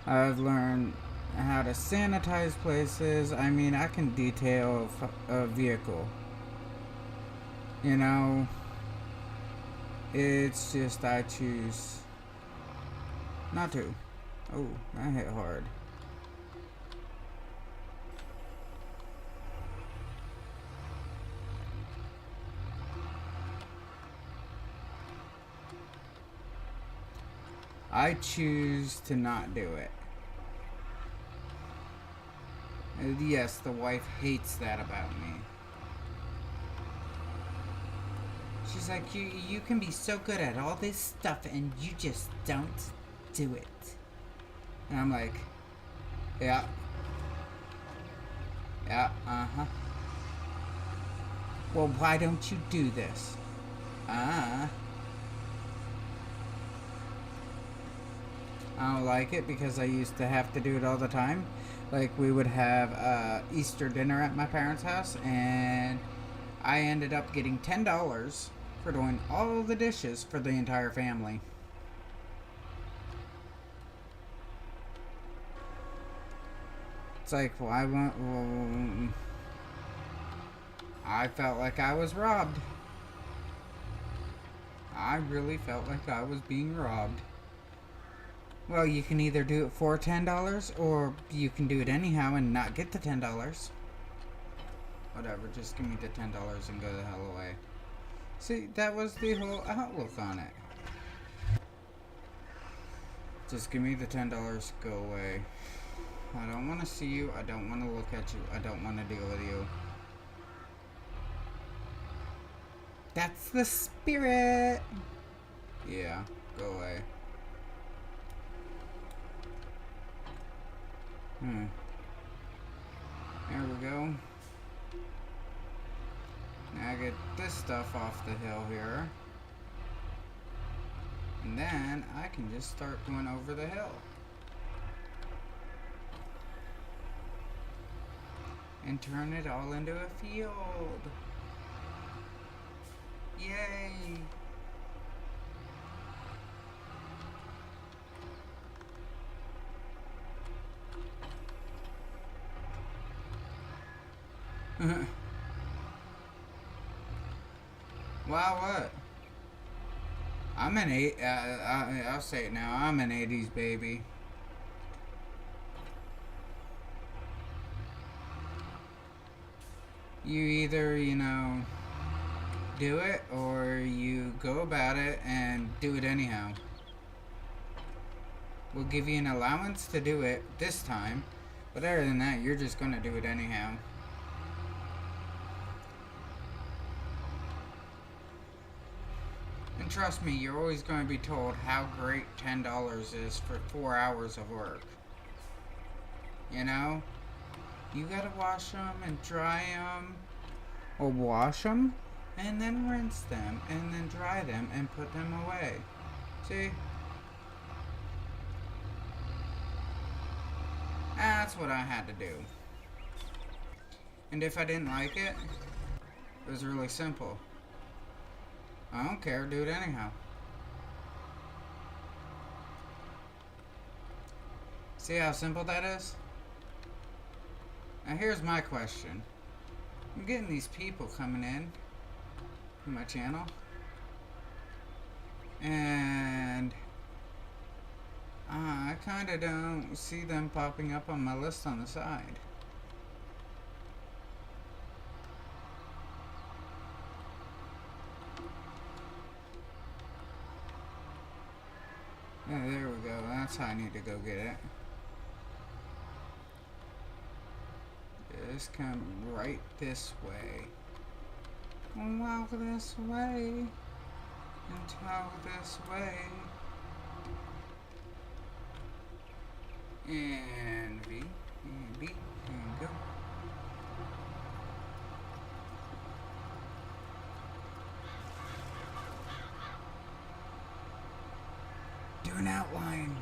I've learned how to sanitize places. I mean, I can detail a vehicle. You know, it's just I choose not to. Oh, that hit hard. I choose to not do it. Yes, the wife hates that about me. She's like, you can be so good at all this stuff and you just don't do it. And I'm like, yeah. Yeah, uh-huh. Well, why don't you do this? I don't like it because I used to have to do it all the time. Like, we would have Easter dinner at my parents' house, and I ended up getting $10 for doing all the dishes for the entire family. It's like, well, I felt like I was robbed. I really felt like I was being robbed. Well, you can either do it for $10 or you can do it anyhow and not get the $10. Whatever, just give me the $10 and go the hell away. See, that was the whole outlook on it. Just give me the $10, go away. I don't want to see you, I don't want to look at you, I don't want to deal with you. That's the spirit. Yeah, go away. There we go. Now I get this stuff off the hill here. And then I can just start going over the hill. And turn it all into a field. Yay! Wow, what? I'm an I'll say it now. I'm an 80s baby. You either, do it or you go about it and do it anyhow. We'll give you an allowance to do it this time, but other than that, you're just gonna do it anyhow. And trust me, you're always going to be told how great $10 is for 4 hours of work. You gotta wash them and dry them, or wash them and then rinse them and then dry them and put them away. See? That's what I had to do. And if I didn't like it, it was really simple. I don't care, do it anyhow. See how simple that is? Now here's my question. I'm getting these people coming in to my channel. And I kinda don't see them popping up on my list on the side. Yeah, there we go. That's how I need to go get it. Just come right this way. Walk this way. And talk this way. And V. And B. And go. Do an outline.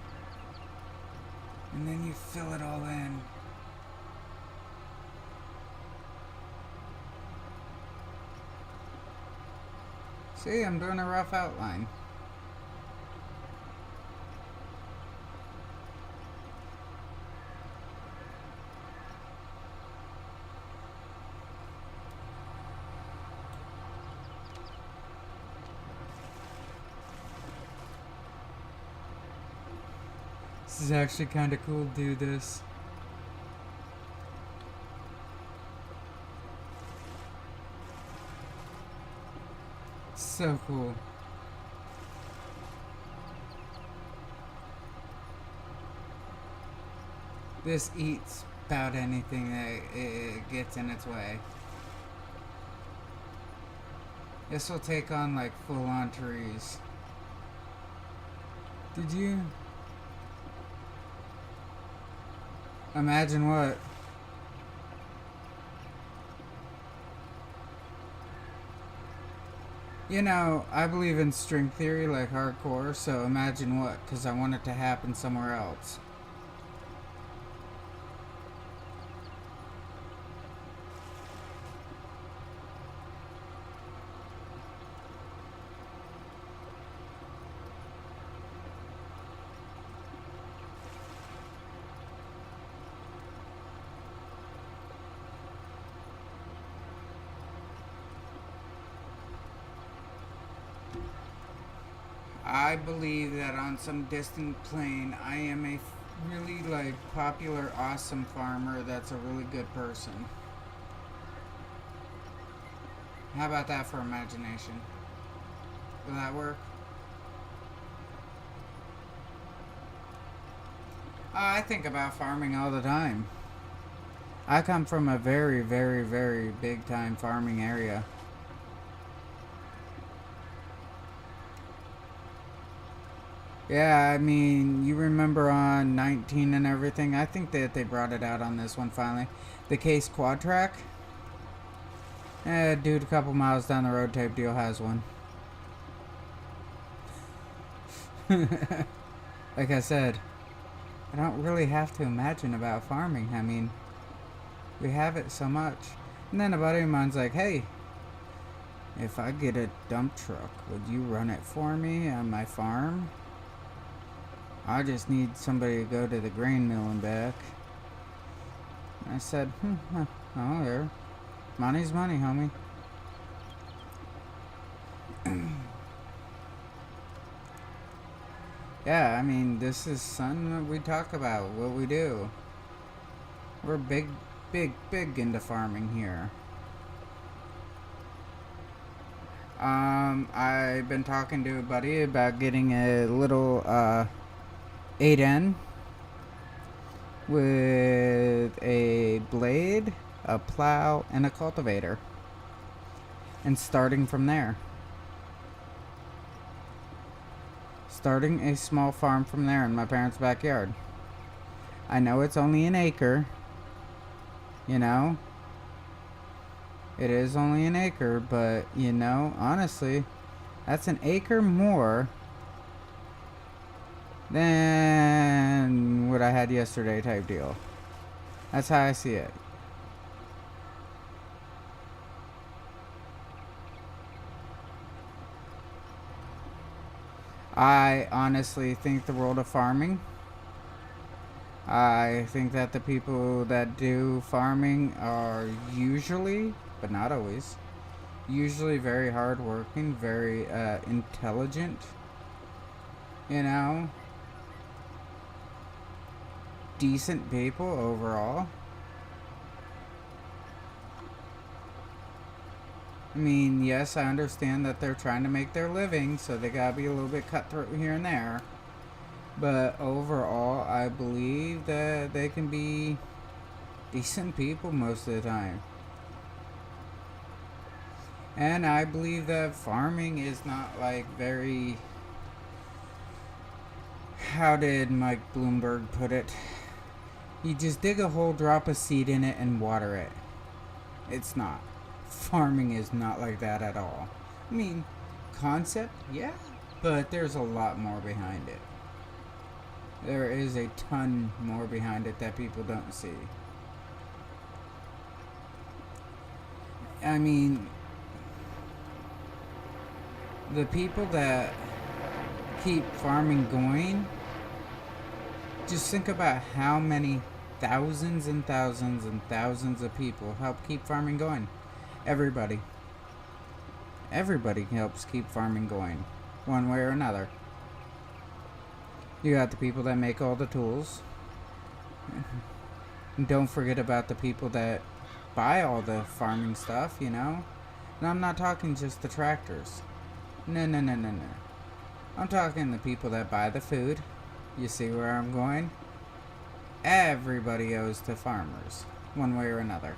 And then you fill it all in. See, I'm doing a rough outline. This is actually kind of cool to do this. So cool. This eats about anything that it gets in its way. This will take on like full-on trees. Did you imagine what? I believe in string theory like hardcore, so imagine what, because I want it to happen somewhere else. I believe that on some distant plane, I am a really popular, awesome farmer that's a really good person. How about that for imagination? Will that work? I think about farming all the time. I come from a very, very, very big time farming area. Yeah, I mean, you remember on 19 and everything? I think that they brought it out on this one finally. The Case Quad Track? Dude, a couple miles down the road type deal has one. Like I said, I don't really have to imagine about farming. I mean, we have it so much. And then a buddy of mine's like, hey, if I get a dump truck, would you run it for me on my farm? I just need somebody to go to the grain mill and back. I said, oh, there. Money's money, homie. Yeah, I mean, this is something that we talk about, what we do. We're big into farming here. I've been talking to a buddy about getting a little 8N with a blade, a plow, and a cultivator, and starting from there. Starting a small farm from there in my parents' backyard. I know it's only an acre, you know. It is only an acre, but, you know, honestly, that's an acre more than what I had yesterday type deal. That's how I see it. I honestly think the world of farming. I think that the people that do farming are usually, but not always, usually very hardworking, very intelligent, you know, decent people overall. I mean, yes, I understand that they're trying to make their living, so they gotta be a little bit cutthroat here and there. But overall, I believe that they can be decent people most of the time. And I believe that farming is not like very. How did Mike Bloomberg put it? You just dig a hole, drop a seed in it, and water it. It's not. Farming is not like that at all. I mean, concept, yeah, but there's a lot more behind it. There is a ton more behind it that people don't see. I mean, the people that keep farming going, just think about how many thousands and thousands and thousands of people help keep farming going. Everybody. Everybody helps keep farming going, one way or another. You got the people that make all the tools. And don't forget about the people that buy all the farming stuff, you know? And I'm not talking just the tractors. No. I'm talking the people that buy the food. You see where I'm going? Everybody owes to farmers, one way or another.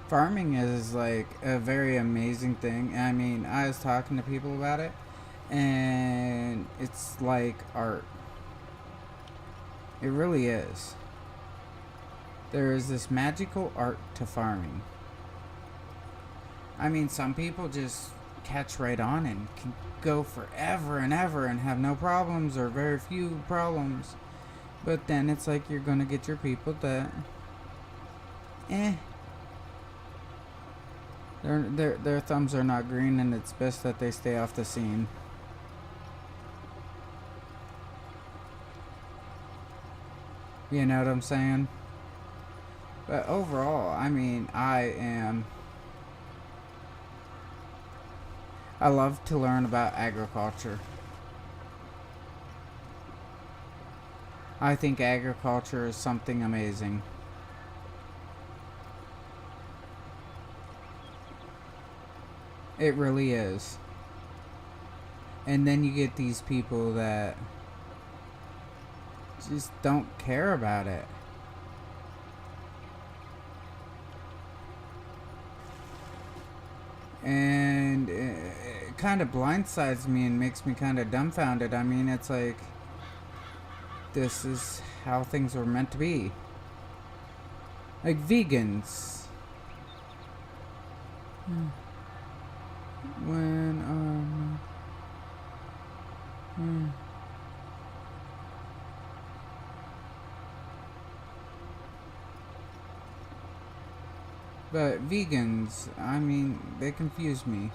Farming is like a very amazing thing. I mean, I was talking to people about it, and it's like art. It really is. There is this magical art to farming. I mean, some people just catch right on and can go forever and ever and have no problems or very few problems. But then it's like you're gonna get your people that, their thumbs are not green, and it's best that they stay off the scene. You know what I'm saying? But overall, I mean, I love to learn about agriculture. I think agriculture is something amazing. It really is. And then you get these people that just don't care about it. And kind of blindsides me and makes me kind of dumbfounded. I mean, it's like, this is how things were meant to be. Like vegans. When, But vegans, I mean, they confuse me.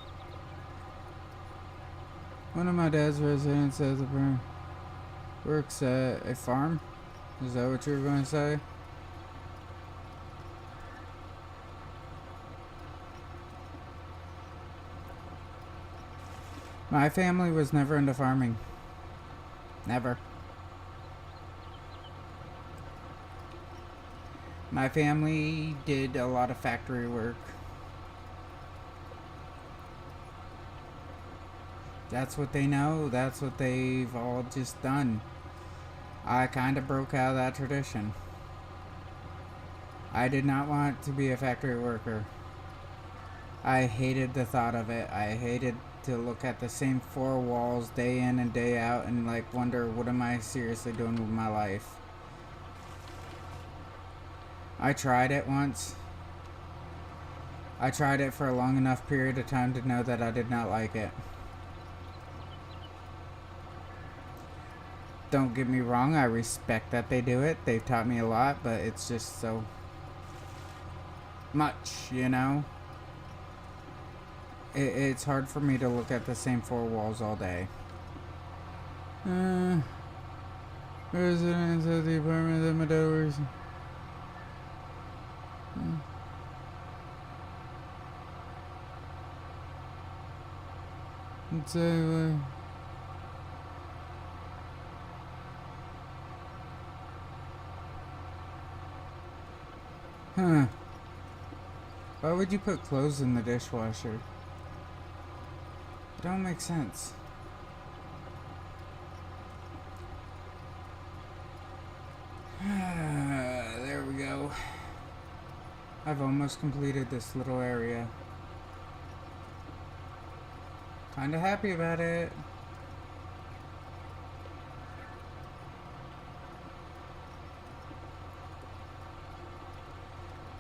One of my dad's residents says works at a farm. Is that what you were going to say? My family was never into farming. Never. My family did a lot of factory work. That's what they know. That's what they've all just done. I kind of broke out of that tradition. I did not want to be a factory worker. I hated the thought of it. I hated to look at the same four walls day in and day out and like wonder, what am I seriously doing with my life? I tried it once. I tried it for a long enough period of time to know that I did not like it. Don't get me wrong, I respect that they do it. They've taught me a lot, but it's just so much, you know? It's hard for me to look at the same four walls all day. Residents of the apartment that my dad works. So, why would you put clothes in the dishwasher? It don't make sense. There we go. I've almost completed this little area. Kinda happy about it.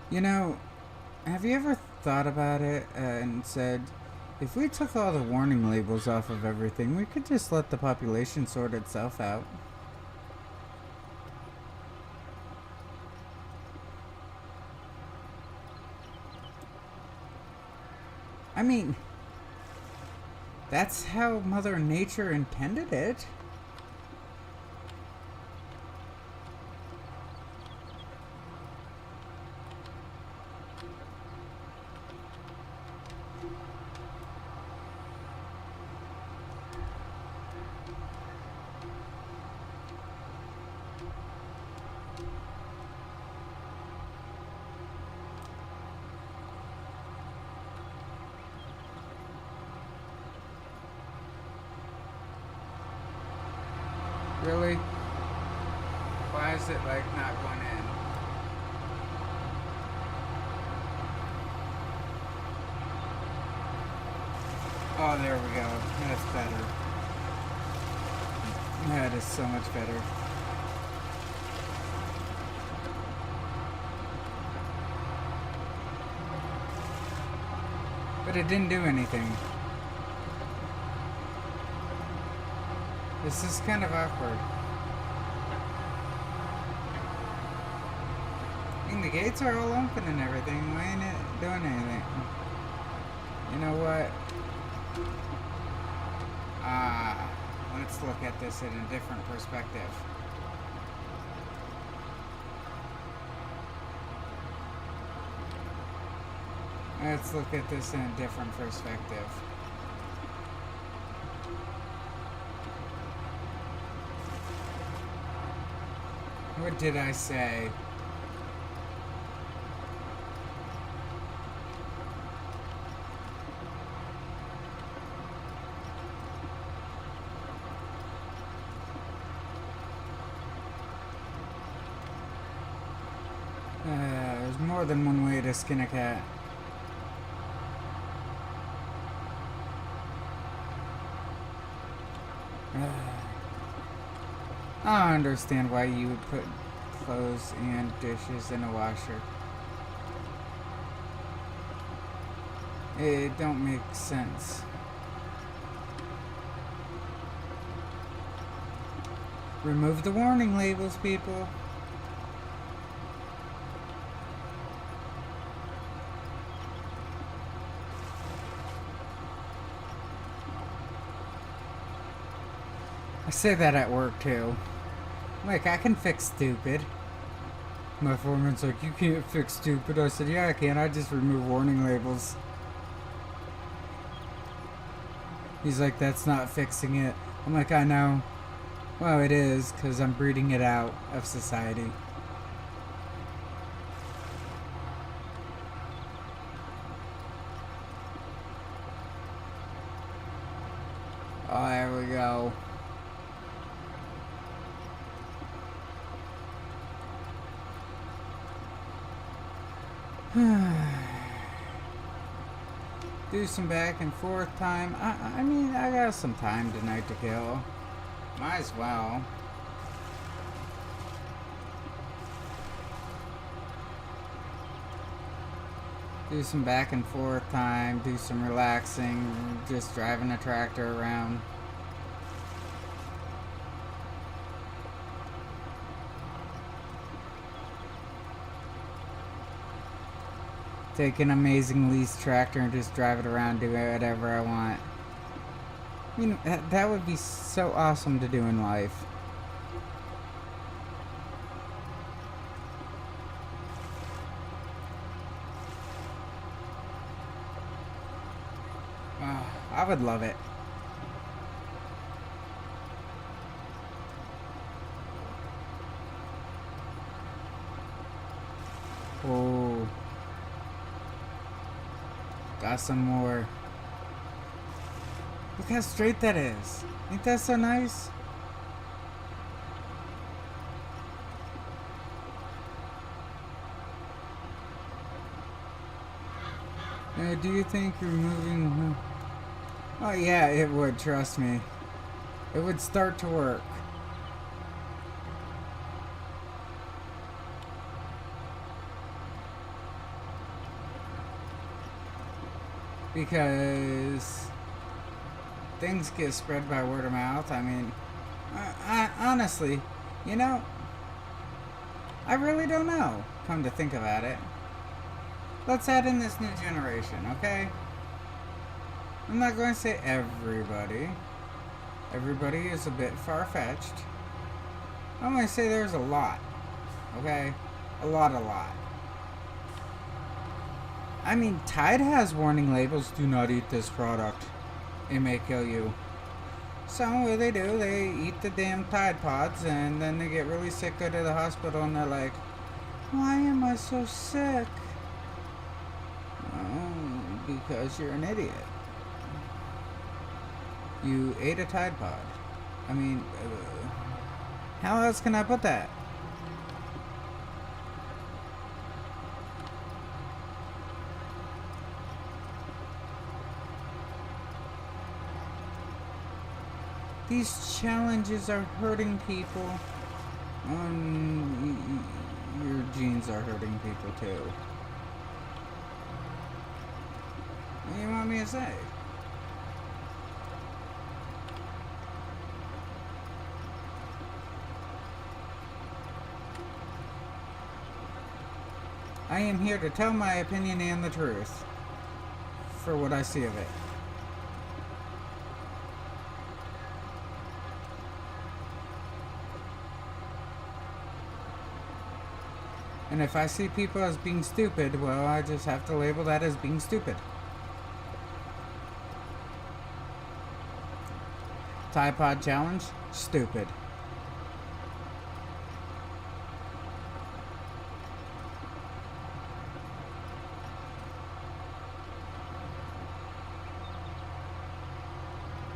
You know, have you ever thought about it and said, if we took all the warning labels off of everything, we could just let the population sort itself out? I mean, that's how Mother Nature intended it. Really? Why is it like not going in? Oh, there we go. That's better. That is so much better. But it didn't do anything. This is kind of awkward. I mean, the gates are all open and everything. Why ain't it doing anything? You know what? Let's look at this in a different perspective. Let's look at this in a different perspective. What did I say? There's more than one way to skin a cat. I don't understand why you would put clothes and dishes in a washer. It don't make sense. Remove the warning labels, people. I say that at work too. Like, I can fix stupid. My foreman's like, you can't fix stupid. I said, yeah, I can. I just remove warning labels. He's like, that's not fixing it. I'm like, I know. Well, it is, because I'm breeding it out of society. Oh, there we go. Do some back and forth time. I mean, I got some time tonight to kill. Might as well. Do some back and forth time. Do some relaxing. Just driving a tractor around. Take an amazing lease tractor and just drive it around, do whatever I want. You know, that would be so awesome to do in life. I would love it. Oh. Got some more. Look how straight that is. Ain't that so nice? Do you think removing... Oh yeah, it would, trust me. It would start to work. Because things get spread by word of mouth. I mean, I honestly, you know, I really don't know, come to think about it. Let's add in this new generation, okay? I'm not going to say everybody. Everybody is a bit far-fetched. I'm going to say there's a lot, okay? A lot. I mean, Tide has warning labels, do not eat this product. It may kill you. So what they do, they eat the damn Tide Pods and then they get really sick, go to the hospital and they're like, why am I so sick? Oh, because you're an idiot. You ate a Tide Pod. I mean, how else can I put that? These challenges are hurting people. Your genes are hurting people too. What do you want me to say? I am here to tell my opinion and the truth. For what I see of it. And if I see people as being stupid, well, I just have to label that as being stupid. Tide Pod challenge? Stupid.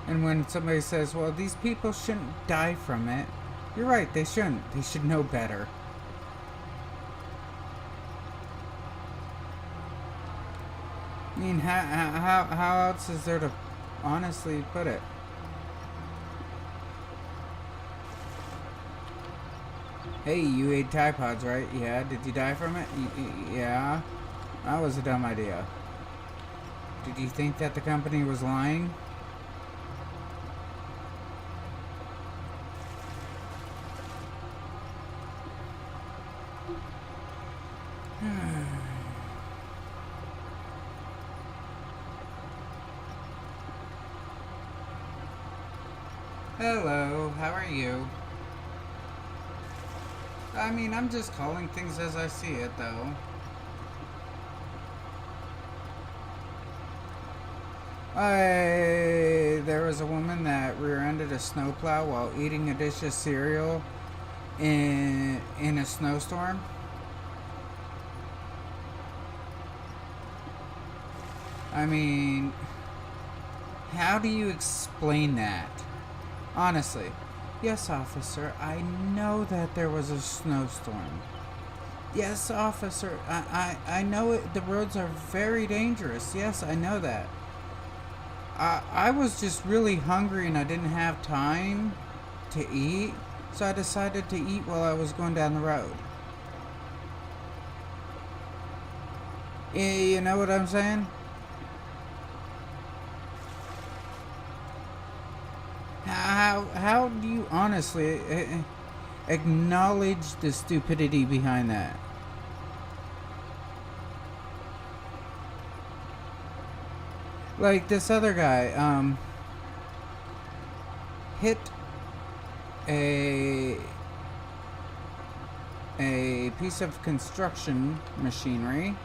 And when somebody says, well, these people shouldn't die from it, you're right, they shouldn't. They should know better. I mean, how else is there to honestly put it? Hey, you ate Tide Pods, right? Yeah. Did you die from it? Yeah. That was a dumb idea. Did you think that the company was lying? Hello, how are you? I mean, I'm just calling things as I see it, though. There was a woman that rear-ended a snowplow while eating a dish of cereal in a snowstorm. I mean, how do you explain that? Honestly. Yes, officer, I know that there was a snowstorm. Yes, officer, I know it, the roads are very dangerous. Yes, I know that. I was just really hungry and I didn't have time to eat, so I decided to eat while I was going down the road. You know what I'm saying? How do you honestly acknowledge the stupidity behind that? Like this other guy, hit a piece of construction machinery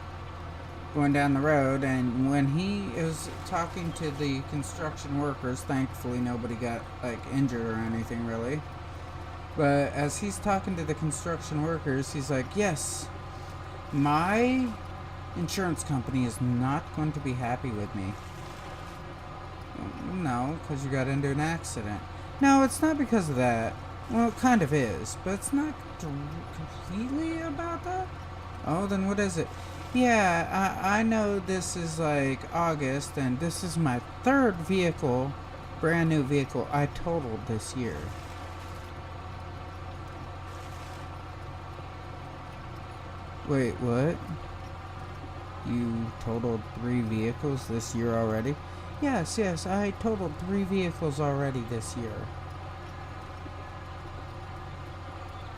going down the road, and when he is talking to the construction workers, thankfully nobody got like injured or anything really, but as he's talking to the construction workers, he's like, yes, my insurance company is not going to be happy with me. No, because you got into an accident. No, it's not because of that. Well, it kind of is, but it's not completely about that. Oh, then what is it? Yeah, I know this is like August, and this is my third vehicle, brand new vehicle I totaled this year. Wait, what? You totaled 3 vehicles this year already? Yes, I totaled 3 vehicles already this year.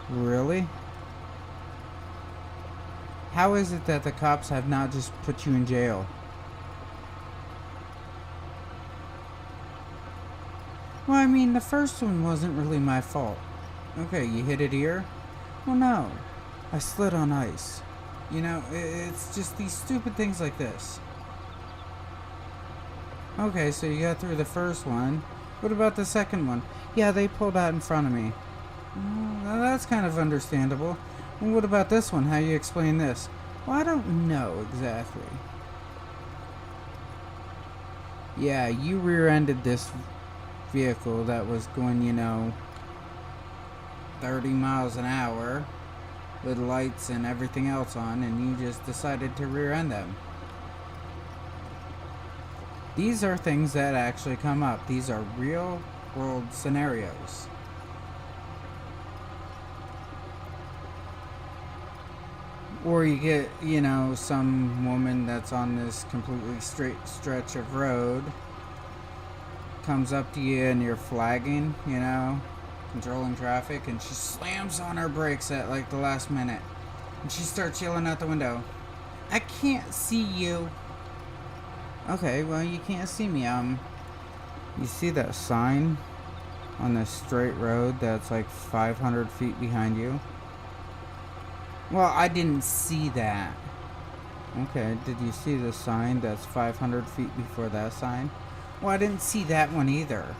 Really? How is it that the cops have not just put you in jail? Well, I mean, the first one wasn't really my fault. Okay, you hit it here? Well, no. I slid on ice. You know, it's just these stupid things like this. Okay, so you got through the first one. What about the second one? Yeah, they pulled out in front of me. Well, that's kind of understandable. Well, what about this one? How you explain this? Well, I don't know exactly. Yeah, you rear-ended this vehicle that was going, 30 miles an hour with lights and everything else on, and you just decided to rear-end them. These are things that actually come up. These are real world scenarios. Or you get, some woman that's on this completely straight stretch of road comes up to you and you're flagging, controlling traffic, and she slams on her brakes at like the last minute. And she starts yelling out the window, I can't see you. Okay, well, you can't see me. You see that sign on the straight road that's like 500 feet behind you? Well, I didn't see that. Okay, did you see the sign that's 500 feet before that sign? Well, I didn't see that one either.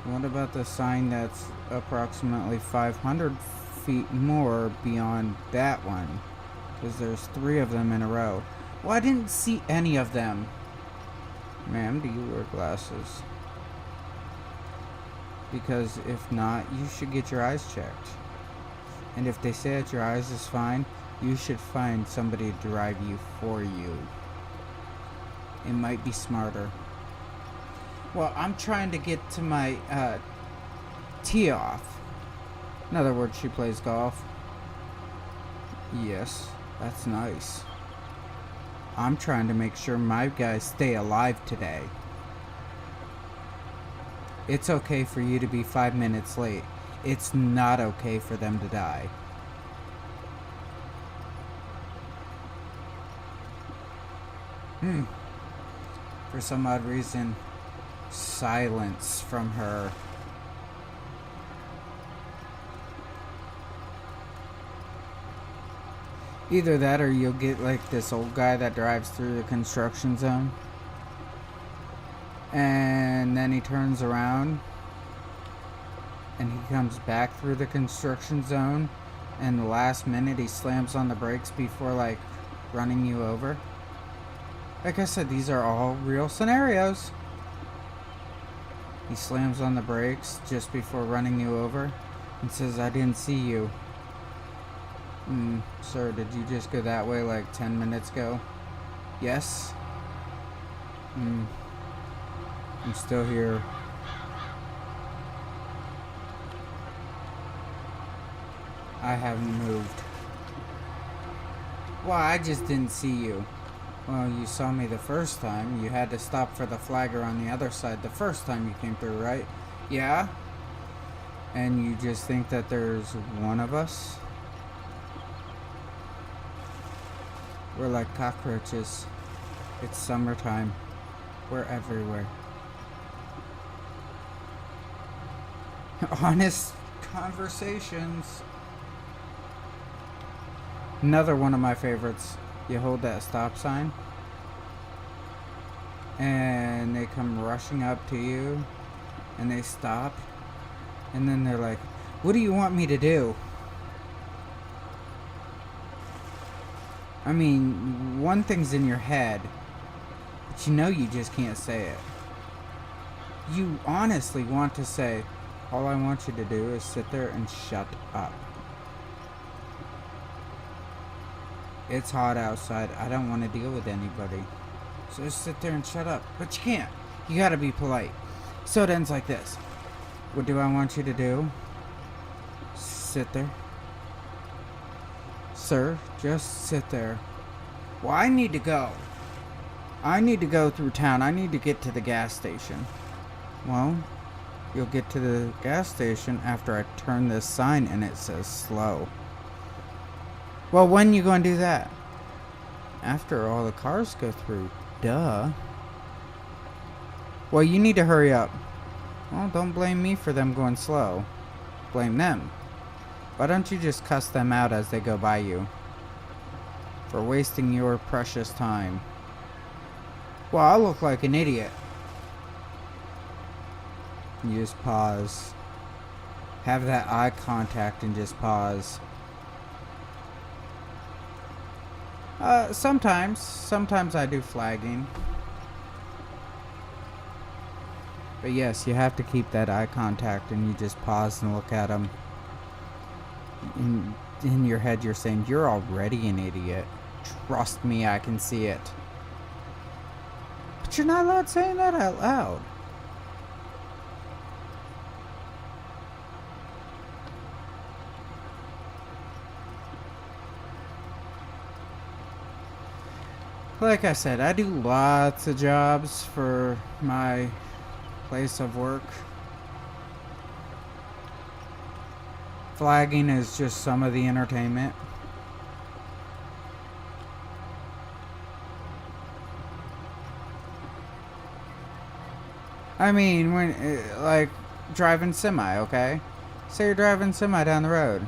What about the sign that's approximately 500 feet more beyond that one? Because there's 3 of them in a row. Well, I didn't see any of them. Ma'am, do you wear glasses? Because if not, you should get your eyes checked. And if they say that your eyes is fine, you should find somebody to drive you for you. It might be smarter. Well, I'm trying to get to my tee off. In other words, she plays golf. Yes, that's nice. I'm trying to make sure my guys stay alive today. It's okay for you to be 5 minutes late. It's not okay for them to die. For some odd reason, silence from her. Either that or you'll get like this old guy that drives through the construction zone. And then he turns around and he comes back through the construction zone, and the last minute he slams on the brakes before like running you over. Like I said, these are all real scenarios. He slams on the brakes just before running you over and says, "I didn't see you." Sir, did you just go that way like 10 minutes ago? Yes. I'm still here. I haven't moved. Well, I just didn't see you. Well, you saw me the first time. You had to stop for the flagger on the other side the first time you came through, right? Yeah? And you just think that there's one of us? We're like cockroaches. It's summertime. We're everywhere. Honest conversations. Another one of my favorites. You hold that stop sign and they come rushing up to you and they stop and then they're like, "What do you want me to do?" I mean, one thing's in your head, but you know you just can't say it. You honestly want to say, "All I want you to do is sit there and shut up. It's hot outside. I don't want to deal with anybody. So just sit there and shut up." But you can't. You gotta be polite. So it ends like this. "What do I want you to do?" "Sit there." "Sir, just sit there." "Well, I need to go. I need to go through town. I need to get to the gas station." "Well, you'll get to the gas station after I turn this sign and it says slow." "Well, when you going to do that?" "After all the cars go through. Duh." "Well, you need to hurry up." "Well, don't blame me for them going slow. Blame them. Why don't you just cuss them out as they go by you? For wasting your precious time." "Well, I look like an idiot." You just pause. Have that eye contact and just pause. Sometimes I do flagging. But yes, you have to keep that eye contact and you just pause and look at them. In your head you're saying, "You're already an idiot. Trust me, I can see it." But you're not allowed saying that out loud. Like I said, I do lots of jobs for my place of work. Flagging is just some of the entertainment. I mean, when, like, driving semi, okay? Say you're driving semi down the road,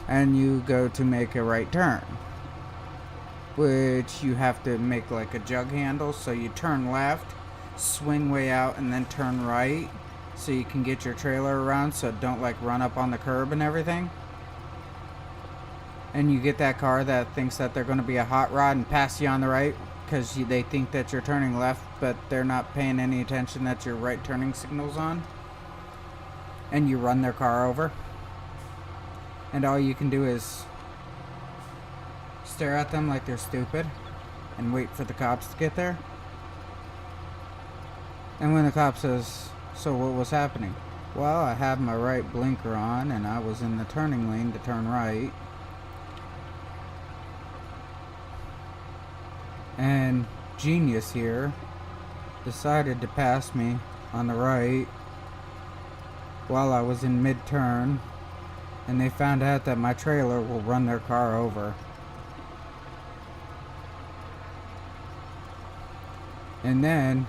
and you go to make a right turn, which you have to make like a jug handle, so you turn left, swing way out, and then turn right, so you can get your trailer around, so don't like run up on the curb and everything. And you get that car that thinks that they're going to be a hot rod and pass you on the right because they think that you're turning left, but they're not paying any attention that your right turning signal's on, and you run their car over, and all you can do is stare at them like they're stupid and wait for the cops to get there. And when the cop says, "So what was happening?" Well, I had my right blinker on and I was in the turning lane to turn right. And genius here decided to pass me on the right while I was in mid-turn, and they found out that my trailer will run their car over. And then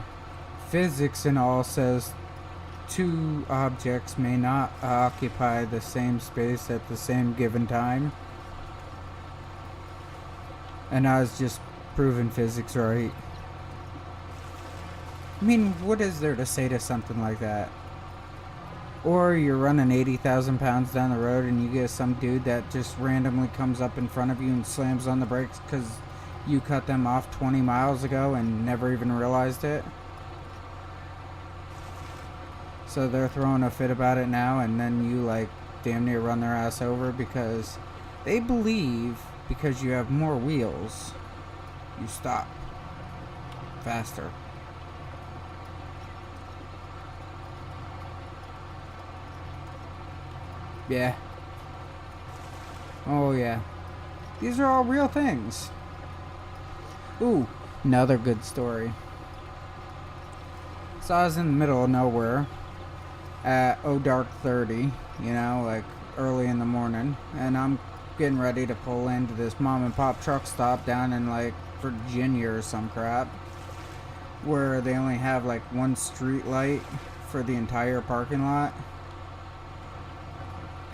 physics and all says two objects may not occupy the same space at the same given time. And I was just proving physics right. I mean, what is there to say to something like that? Or you're running 80,000 pounds down the road and you get some dude that just randomly comes up in front of you and slams on the brakes because you cut them off 20 miles ago and never even realized it. So they're throwing a fit about it now, and then you like damn near run their ass over because they believe because you have more wheels, you stop faster. Yeah. Oh yeah. These are all real things. Ooh, another good story. So I was in the middle of nowhere at dark 30, you know, like early in the morning, and I'm getting ready to pull into this mom and pop truck stop down in like Virginia or some crap, where they only have like one street light for the entire parking lot.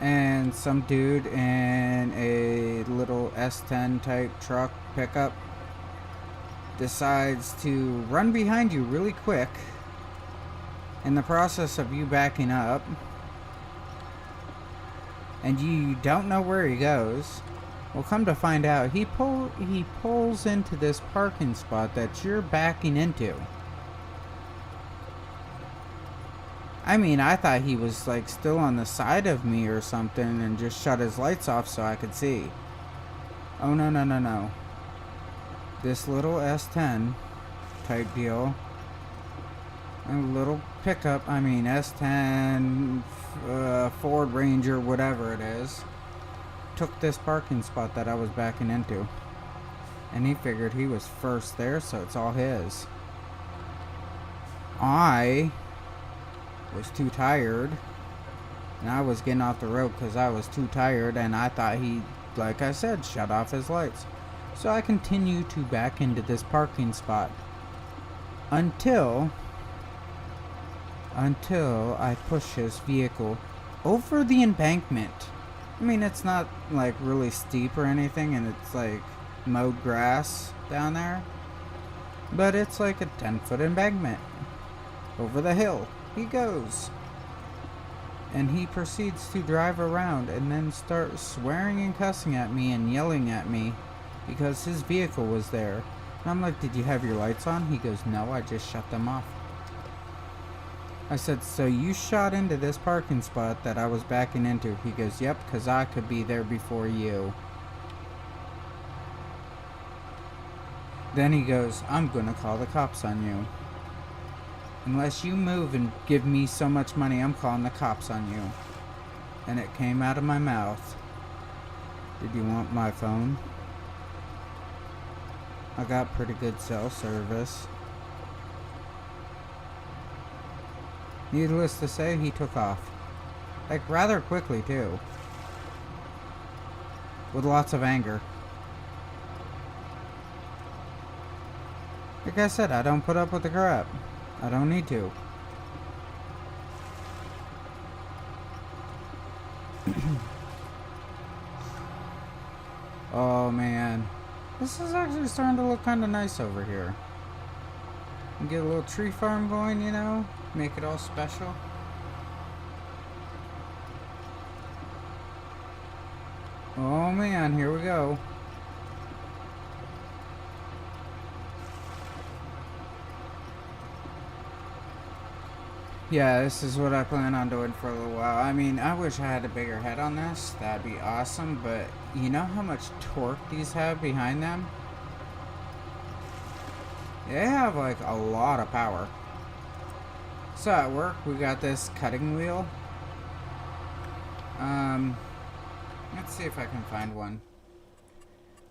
And some dude in a little S10 type truck pickup decides to run behind you really quick in the process of you backing up, and you don't know where he goes. Well, come to find out, he pulls into this parking spot that you're backing into. I mean, I thought he was like still on the side of me or something and just shut his lights off so I could see. Oh no, no, no, no. This little S10 type deal, a little pickup, I mean S10, Ford Ranger, whatever it is, took this parking spot that I was backing into. And he figured he was first there, so it's all his. I was too tired, and I was getting off the road because I was too tired, and I thought he, like I said, shut off his lights. So I continue to back into this parking spot until I push his vehicle over the embankment. I mean, it's not like really steep or anything, and it's like mowed grass down there, but it's like a 10-foot embankment over the hill. He goes, and he proceeds to drive around and then start swearing and cussing at me and yelling at me because his vehicle was there. And I'm like, did you have your lights on? He goes, no, I just shut them off. I said, so you shot into this parking spot that I was backing into? He goes, yep, because I could be there before you. Then he goes, I'm gonna call the cops on you. Unless you move and give me so much money, I'm calling the cops on you. And it came out of my mouth. Did you want my phone? I got pretty good cell service. Needless to say, he took off. Like, rather quickly, too. With lots of anger. Like I said, I don't put up with the crap. I don't need to. Oh man, this is actually starting to look kind of nice over here. Get a little tree farm going, you know, make it all special. Oh man, here we go. Yeah, this is what I plan on doing for a little while. I mean, I wish I had a bigger head on this. That'd be awesome, but you know how much torque these have behind them? They have like a lot of power. So at work, we got this cutting wheel Um, let's see if I can find one.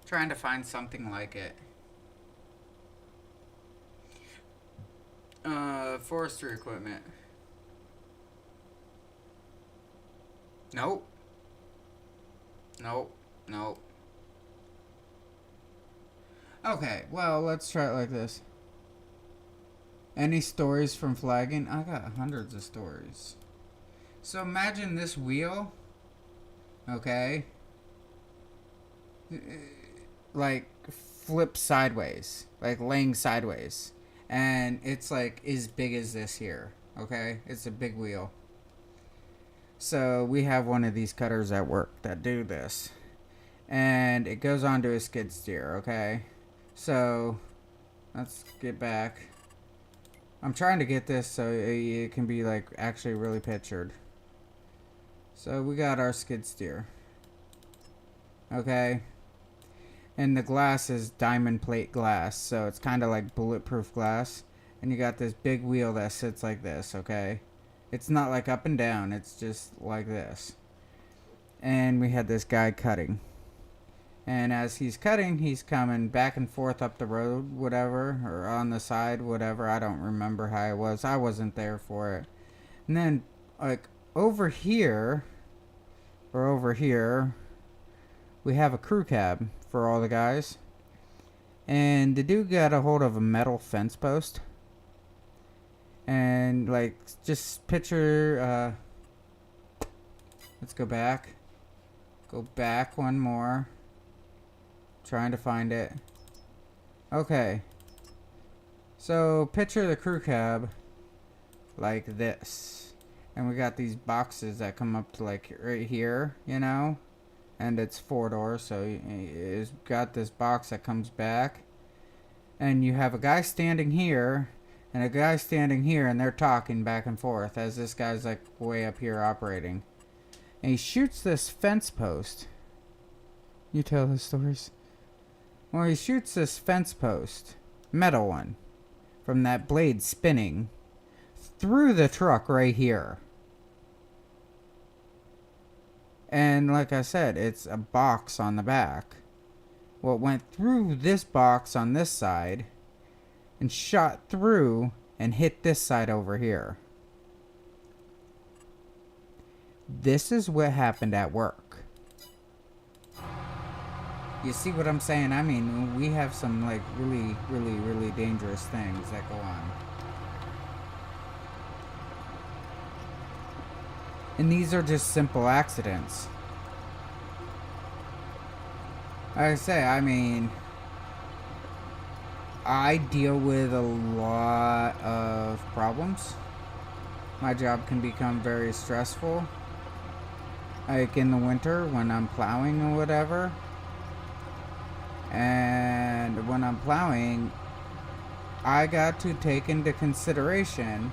Trying to find something like it. Forestry equipment. Nope. Nope. Nope. Okay, well, let's try it like this. Any stories from flagging? I got hundreds of stories. So imagine this wheel, okay, like flip sideways, like laying sideways. And it's like as big as this here, okay? It's a big wheel. So we have one of these cutters at work that do this. And it goes onto a skid steer, okay? So let's get back. I'm trying to get this so it can be like actually really pictured. So we got our skid steer. Okay. And the glass is diamond plate glass, so it's kind of like bulletproof glass. And you got this big wheel that sits like this, okay? It's not like up and down, it's just like this. And we had this guy cutting. And as he's cutting, he's coming back and forth up the road, whatever, or on the side, whatever. I don't remember how it was. I wasn't there for it. And then, like, over here, or over here, we have a crew cab for all the guys. And the dude got a hold of a metal fence post. And, like, just picture, let's go back. Go back one more. Trying to find it. Okay. So picture the crew cab like this. And we got these boxes that come up to like right here, you know? And it's 4-door, so it's got this box that comes back. And you have a guy standing here and a guy standing here, and they're talking back and forth as this guy's like way up here operating. And he shoots this fence post. You tell the stories. Well, he shoots this fence post, metal one, from that blade spinning through the truck right here. And like I said, it's a box on the back. Well, it went through this box on this side and shot through and hit this side over here. This is what happened at work. You see what I'm saying? I mean, we have some like really dangerous things that go on. And these are just simple accidents. Like I say, I mean, I deal with a lot of problems. My job can become very stressful. Like in the winter when I'm plowing or whatever. And when I'm plowing, I got to take into consideration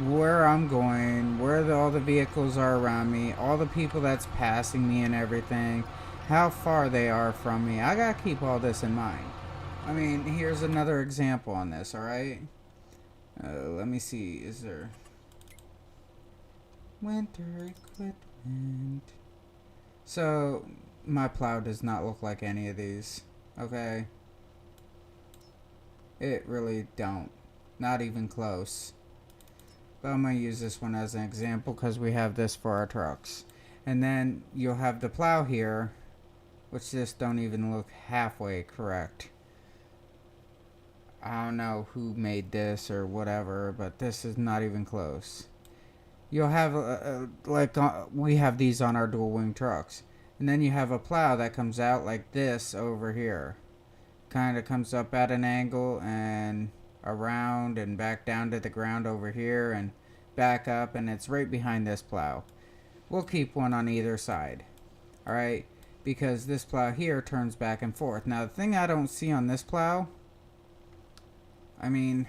where I'm going, where all the vehicles are around me, all the people that's passing me and everything, how far they are from me. I gotta keep all this in mind. I mean, here's another example on this, alright? Let me see, is there... Winter equipment... So, my plow does not look like any of these, okay? It really don't. Not even close. But I'm going to use this one as an example because we have this for our trucks. And then you'll have the plow here, which just don't even look halfway correct. I don't know who made this or whatever, but this is not even close. You'll have, we have these on our dual wing trucks. And then you have a plow that comes out like this over here. Kind of comes up at an angle and around and back down to the ground over here and back up, and it's right behind this plow. We'll keep one on either side. Alright? Because this plow here turns back and forth. Now, the thing I don't see on this plow, I mean,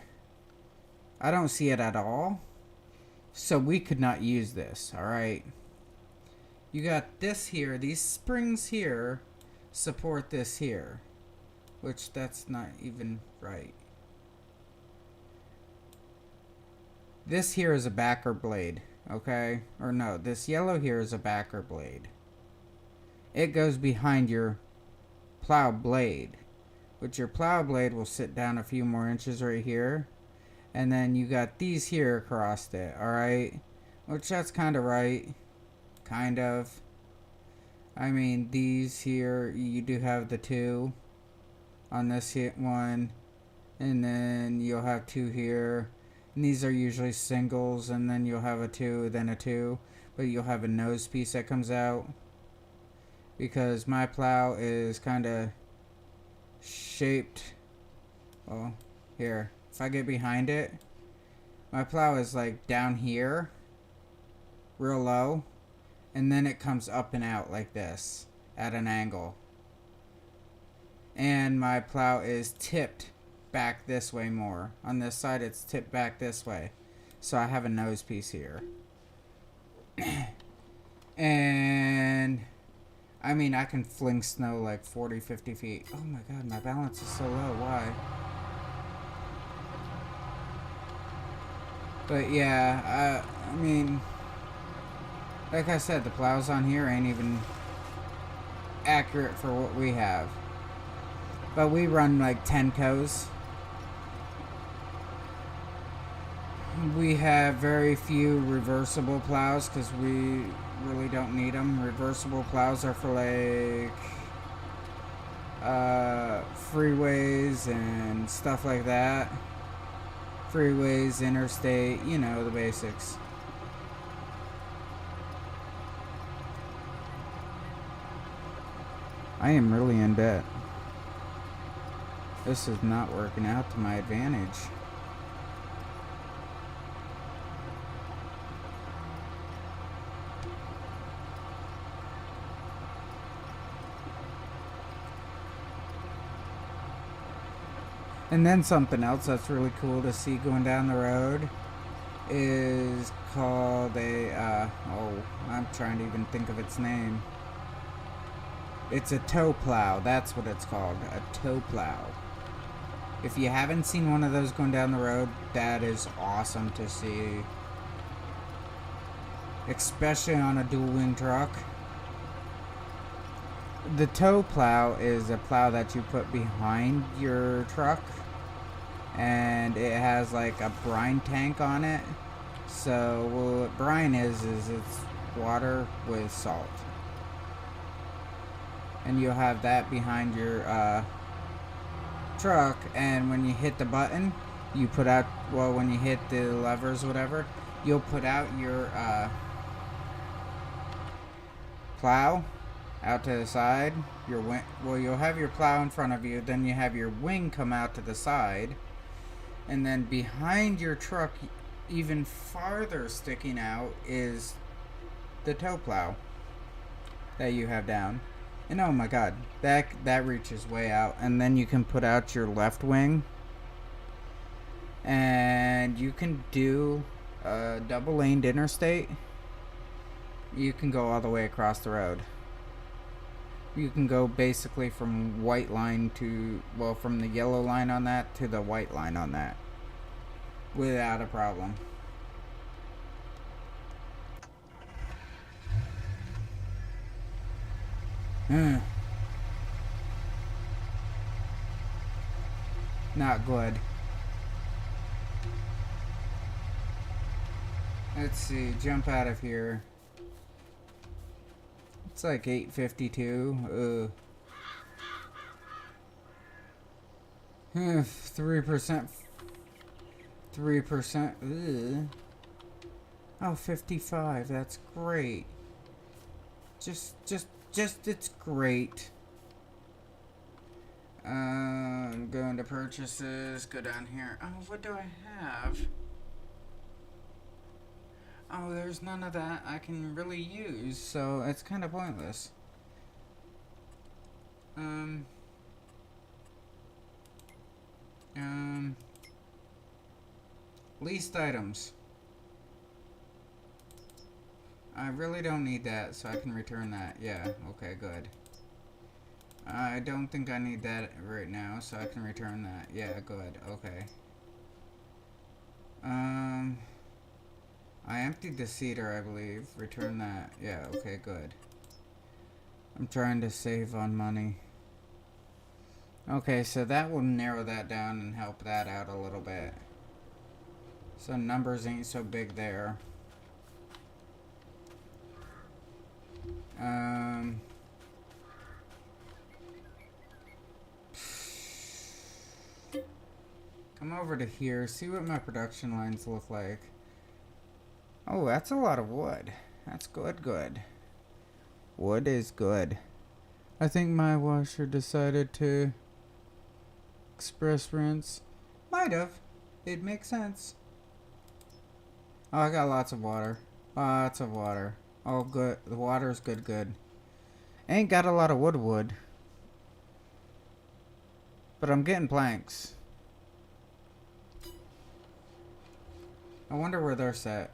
I don't see it at all. So we could not use this, alright? You got this here, these springs here support this here. Which that's not even right. This here is a backer blade. Okay? Or no, this yellow here is a backer blade. It goes behind your plow blade, which your plow blade will sit down a few more inches right here. And then you got these here across it, alright? Which that's kind of right. Kind of. I mean, these here, you do have the two on this one. And then you'll have two here. And these are usually singles, and then you'll have a two, then a two. But you'll have a nose piece that comes out. Because my plow is kind of shaped. Well, here. If I get behind it, my plow is like down here, real low, and then it comes up and out like this at an angle. And my plow is tipped back this way more. On this side, it's tipped back this way. So I have a nose piece here. And I mean, I can fling snow like 40, 50 feet. Oh my god, my balance is so low. Why? But yeah, I mean, like I said, the plows on here ain't even accurate for what we have. But we run like Tenkos. We have very few reversible plows because we really don't need them. Reversible plows are for like freeways and stuff like that. Freeways, interstate, you know, the basics. I am really in debt. This is not working out to my advantage. And then something else that's really cool to see going down the road is called a, I'm trying to even think of its name. It's a tow plow. That's what it's called. A tow plow. If you haven't seen one of those going down the road, that is awesome to see. Especially on a dual wing truck. The tow plow is a plow that you put behind your truck. And it has like a brine tank on it. So what brine is it's water with salt. And you'll have that behind your truck, and when you hit the button, you put out, well, when you hit the levers, whatever, you'll put out your plow out to the side. Your wing, well, you'll have your plow in front of you, then you have your wing come out to the side, and then behind your truck, even farther sticking out, is the tow plow that you have down. And oh my god, that reaches way out. And then you can put out your left wing, and you can do a double laned interstate. You can go all the way across the road. You can go basically from white line to, well, from the yellow line on that to the white line on that without a problem. Not good. Let's see, jump out of here. It's like 852. 3%. 3%. Oh, 55. That's great. Just, it's great. I'm going to purchases. Go down here. Oh, what do I have? Oh, there's none of that I can really use, so it's kind of pointless. Leased items. I really don't need that, so I can return that. Yeah, okay, good. I don't think I need that right now, so I can return that. Yeah, good, okay. I emptied the cedar, I believe. Return that. Yeah, okay, good. I'm trying to save on money. Okay, so that will narrow that down and help that out a little bit. So numbers ain't so big there. Come over to here, see what my production lines look like. Oh, that's a lot of wood. That's good. Wood is good. I think my washer decided to express rinse. Might have. It makes sense. Oh, I got lots of water. Lots of water. Oh, good. The water's good. Ain't got a lot of wood. But I'm getting planks. I wonder where they're set.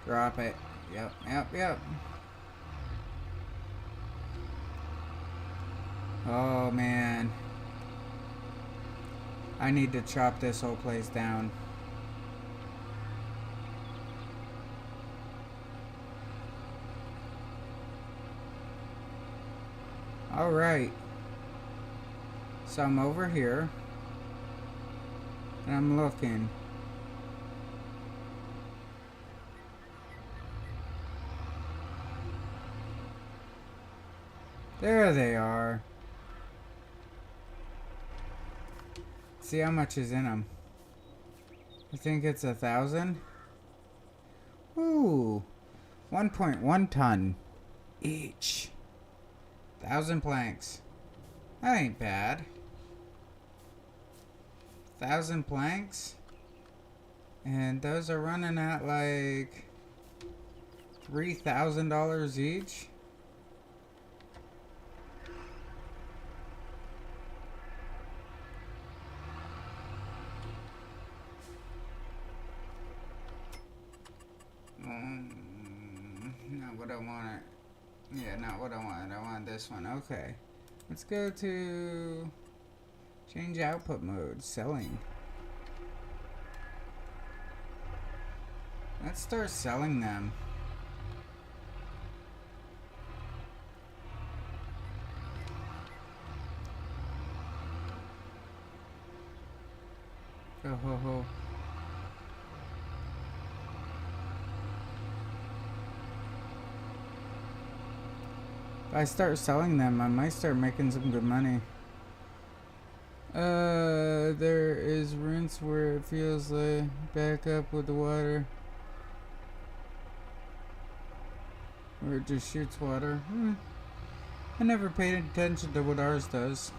Drop it. Yep. Oh, man. I need to chop this whole place down. Alright. So I'm over here. And I'm looking. There they are. See how much is in them. I think it's 1,000. Ooh. 1.1 ton each. 1,000 planks. That ain't bad. 1,000 planks. And those are running at like $3,000 each. Not what I wanted. Yeah, not what I wanted. I want this one. Okay. Let's go to change output mode. Selling. Let's start selling them. Go ho ho. If I start selling them, I might start making some good money. There is rinse where it feels like back up with the water. Where it just shoots water. I never paid attention to what ours does.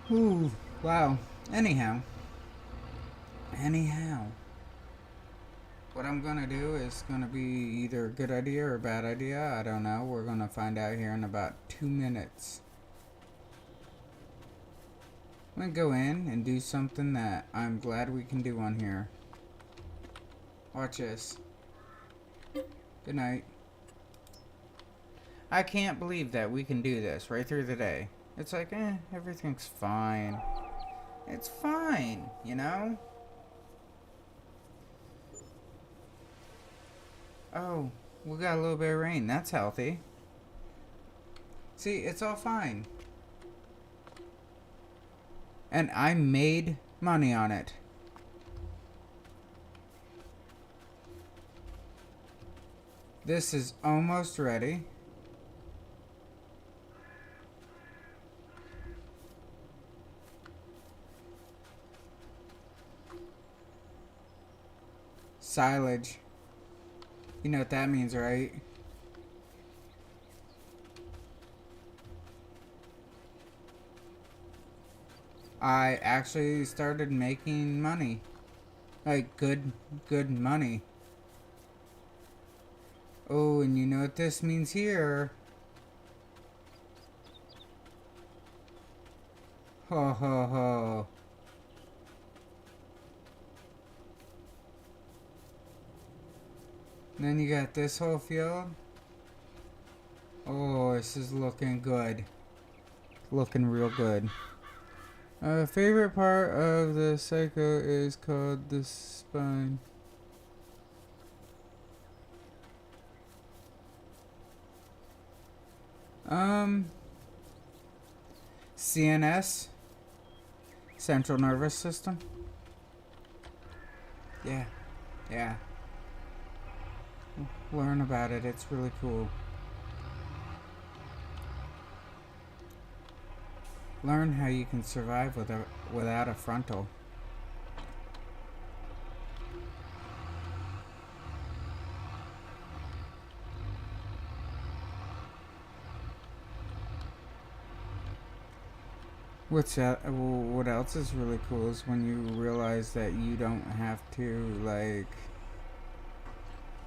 Ooh, wow. Anyhow. What I'm gonna do is gonna be either a good idea or a bad idea. I don't know. We're gonna find out here in about 2 minutes. I'm gonna go in and do something that I'm glad we can do on here. Watch this. Good night. I can't believe that we can do this right through the day. It's like, everything's fine. It's fine, you know? Oh, we got a little bit of rain. That's healthy. See, it's all fine. And I made money on it. This is almost ready. Silage. You know what that means, right? I actually started making money. Like, good money. Oh, and you know what this means here? Ho ho ho. And then you got this whole field. Oh, this is looking good. Looking real good. Favorite part of the cycle is called the spine. CNS, central nervous system. Yeah, yeah. Learn about it. It's really cool. Learn how you can survive without a frontal. What else is really cool is when you realize that you don't have to, like,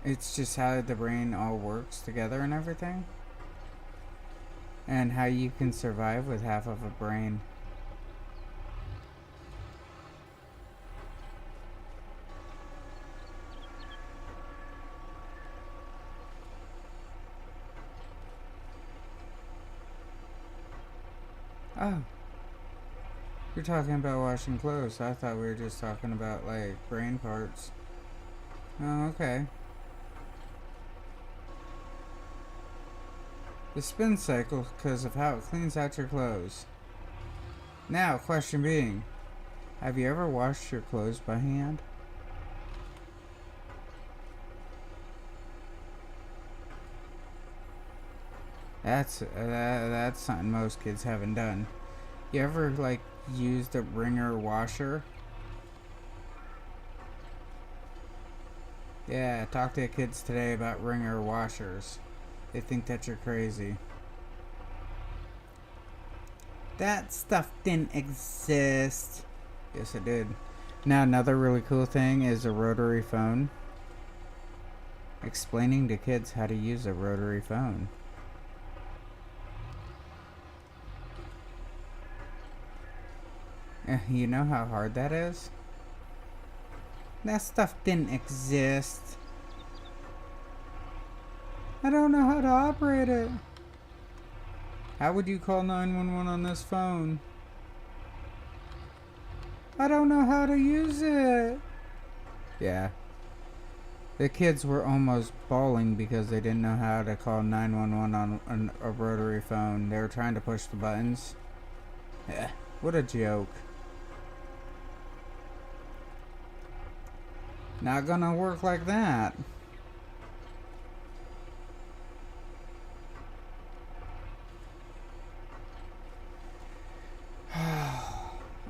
it's just how the brain all works together and everything. And how you can survive with half of a brain. Oh. You're talking about washing clothes. I thought we were just talking about, like, brain parts. Oh, okay. The spin cycle because of how it cleans out your clothes. Now, question being, have you ever washed your clothes by hand? That's something most kids haven't done. You ever, like, used a wringer washer? Yeah, talk to kids today about wringer washers. They think that you're crazy. That stuff didn't exist. Yes, it did. Now, another really cool thing is a rotary phone. Explaining to kids how to use a rotary phone. You know how hard that is? That stuff didn't exist. I don't know how to operate it. How would you call 911 on this phone? I don't know how to use it. Yeah. The kids were almost bawling because they didn't know how to call 911 on a rotary phone. They were trying to push the buttons. Yeah. What a joke. Not gonna work like that.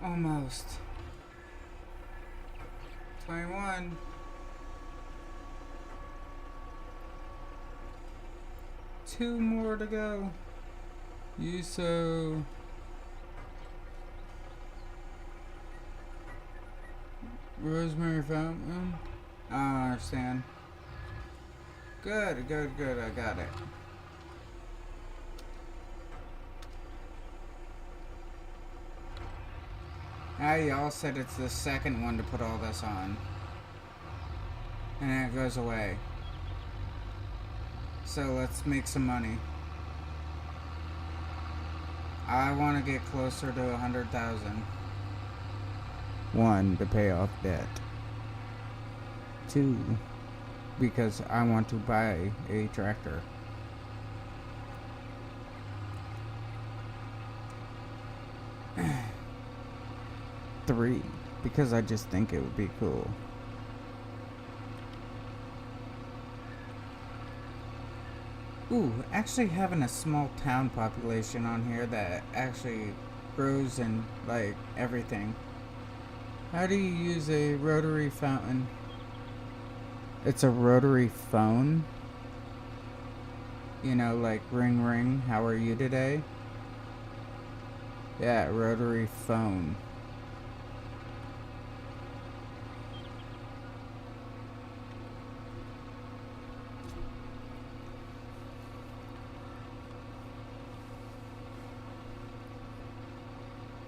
Almost. 21. Two more to go. USO. Rosemary Fountain. I understand. Good. I got it. Now y'all said it's the second one to put all this on. And then it goes away. So let's make some money. I want to get closer to 100,000. 1, to pay off debt. 2, because I want to buy a tractor. 3, because I just think it would be cool. Ooh, actually having a small town population on here that actually grows and, like, everything. How do you use a rotary fountain? It's a rotary phone. You know, like, ring ring, how are you today? Yeah, rotary phone.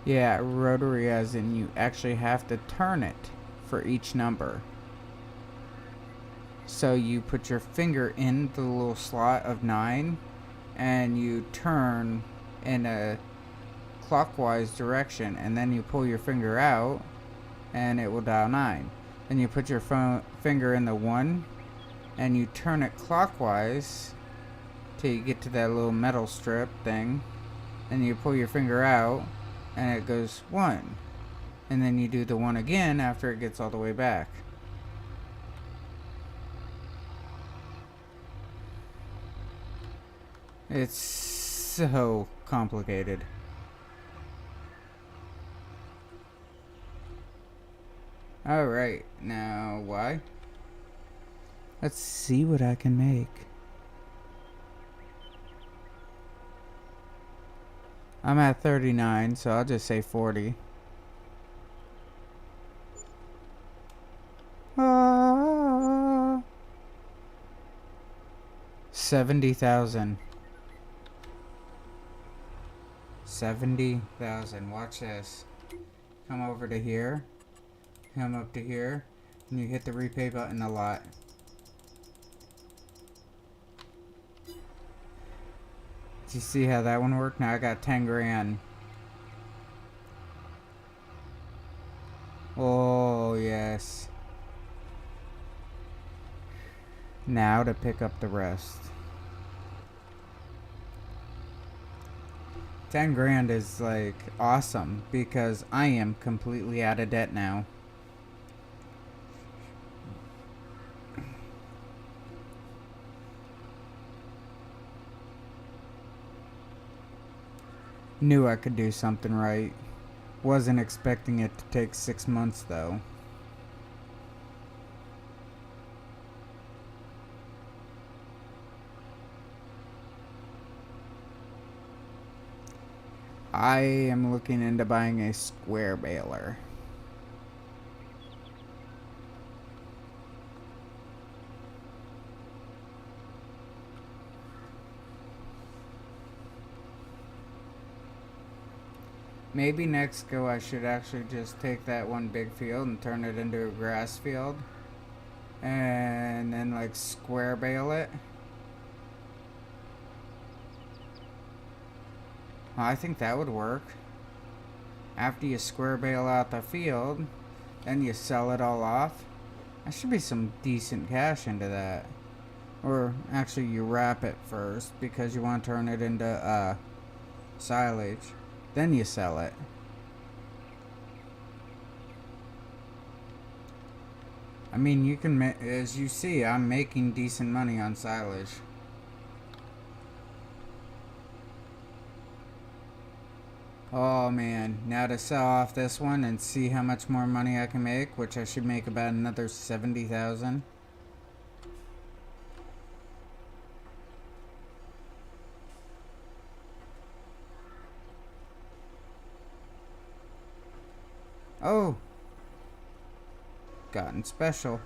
Yeah, rotary as in you actually have to turn it for each number. So you put your finger in the little slot of 9 and you turn in a clockwise direction, and then you pull your finger out and it will dial 9. Then you put your finger in the 1 and you turn it clockwise till you get to that little metal strip thing, and you pull your finger out and it goes 1, and then you do the 1 again after it gets all the way back. It's so complicated. Alright, now why? Let's see what I can make. I'm at 39, so I'll just say 40. 70,000. 70,000. Watch this. Come over to here. Come up to here. And you hit the repay button a lot. Did you see how that one worked? Now I got 10 grand. Oh, yes. Now to pick up the rest. 10 grand is like awesome because I am completely out of debt now. Knew I could do something right. Wasn't expecting it to take 6 months though. I am looking into buying a square baler. Maybe next go I should actually just take that one big field and turn it into a grass field. And then like square bale it. I think that would work. After you square bale out the field, then you sell it all off. There should be some decent cash into that. Or actually you wrap it first because you want to turn it into silage. Then you sell it. I mean, you can, as you see, I'm making decent money on silage. Oh man, now to sell off this one and see how much more money I can make, which I should make about another 70,000. Oh, gotten special.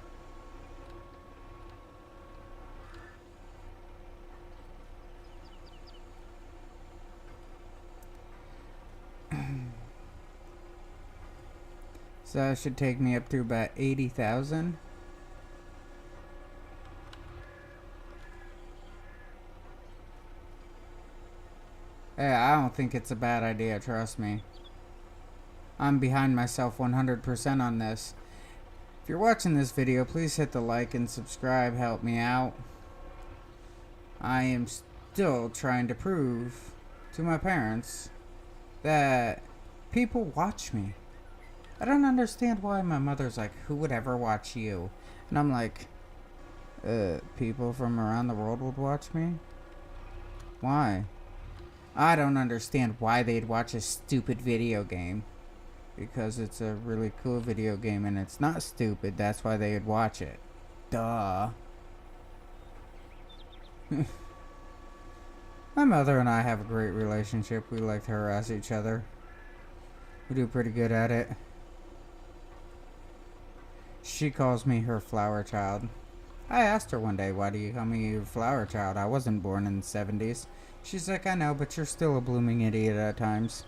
So that should take me up to about 80,000. Yeah, I don't think it's a bad idea, trust me. I'm behind myself 100% on this. If you're watching this video, please hit the like and subscribe, help me out. I am still trying to prove to my parents that people watch me. I don't understand why my mother's like, who would ever watch you? And I'm like, people from around the world would watch me? Why? I don't understand why they'd watch a stupid video game. Because it's a really cool video game and it's not stupid, that's why they would watch it. Duh. My mother and I have a great relationship. We like to harass each other. We do pretty good at it. She calls me her flower child. I asked her one day, why do you call me your flower child? I wasn't born in the 70s. She's like, I know, but you're still a blooming idiot at times.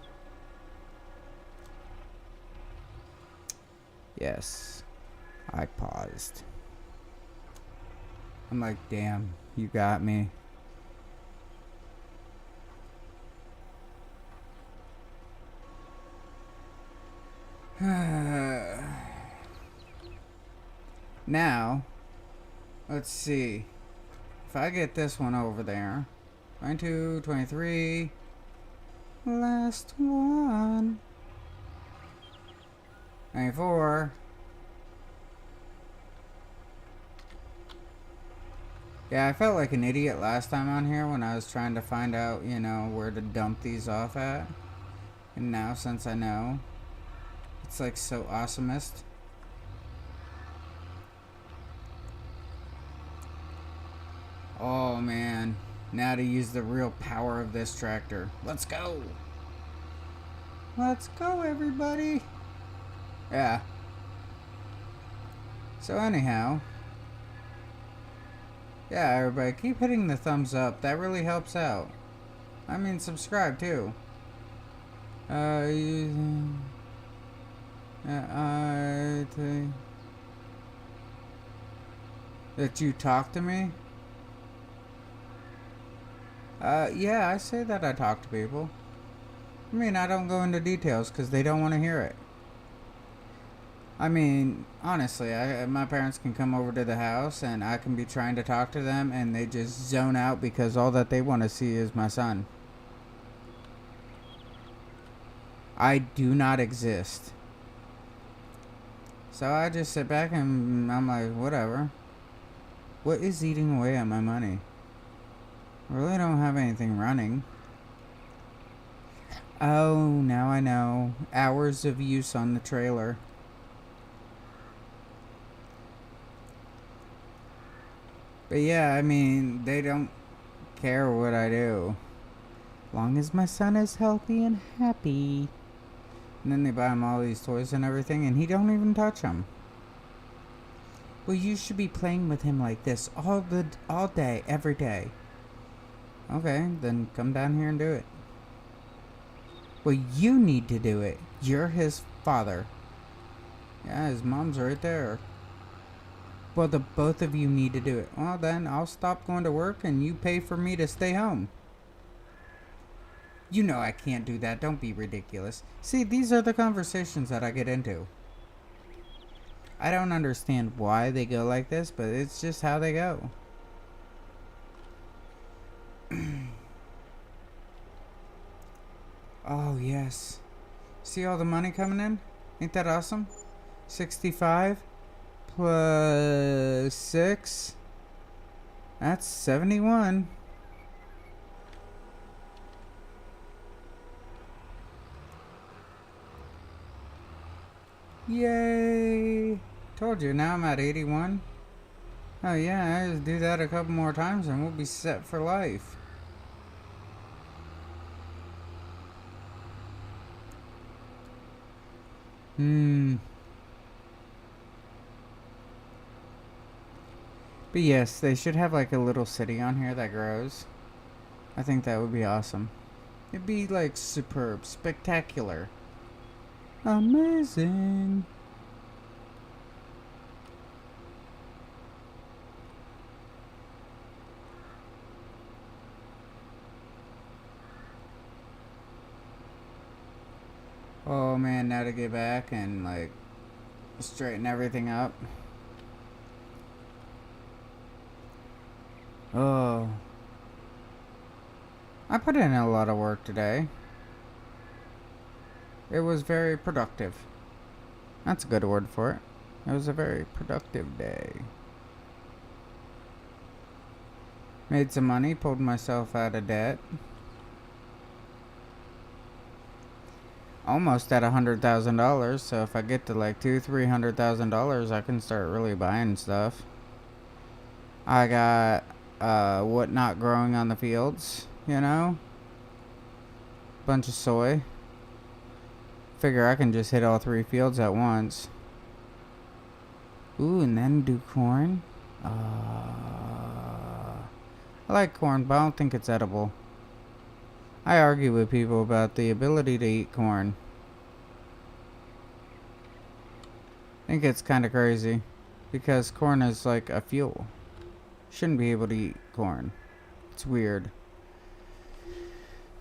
Yes, I paused. I'm like, damn, you got me. Now, let's see. If I get this one over there. 22, 23. Last one. 94. Yeah, I felt like an idiot last time on here when I was trying to find out, you know, where to dump these off at. And now, since I know, it's like so awesomest. Oh man, now to use the real power of this tractor. Let's go! Let's go, everybody! Yeah. So anyhow, yeah, everybody, keep hitting the thumbs up. That really helps out. I mean, subscribe too. That you talk to me? Yeah, I say that I talk to people. I mean, I don't go into details because they don't want to hear it. I mean, honestly, my parents can come over to the house and I can be trying to talk to them and they just zone out because all that they want to see is my son. I do not exist. So I just sit back and I'm like, whatever. What is eating away at my money? I really don't have anything running. Oh, now I know. Hours of use on the trailer. But yeah, I mean, they don't care what I do. Long as my son is healthy and happy. And then they buy him all these toys and everything, and he don't even touch them. Well, you should be playing with him like this all day, every day. Okay, then come down here and do it. Well, you need to do it. You're his father. Yeah, his mom's right there. Well, the both of you need to do it. Well, then I'll stop going to work and you pay for me to stay home. You know I can't do that. Don't be ridiculous. See, these are the conversations that I get into. I don't understand why they go like this, but it's just how they go. Oh, yes. See all the money coming in? Ain't that awesome? 65 plus 6. That's 71. Yay! Told you, now I'm at 81. Oh yeah, I just do that a couple more times and we'll be set for life. But yes, they should have like a little city on here that grows. I think that would be awesome. It'd be like superb, spectacular. Amazing. Oh man, now to get back and like straighten everything up. Oh. I put in a lot of work today. It was very productive. That's a good word for it. It was a very productive day. Made some money, pulled myself out of debt. Almost at $100,000, so if I get to like $300,000, I can start really buying stuff. I got whatnot growing on the fields, you know? Bunch of soy. Figure I can just hit all 3 fields at once. Ooh, and then do corn. I like corn, but I don't think it's edible. I argue with people about the ability to eat corn. I think it's kind of crazy because corn is like a fuel. Shouldn't be able to eat corn. It's weird.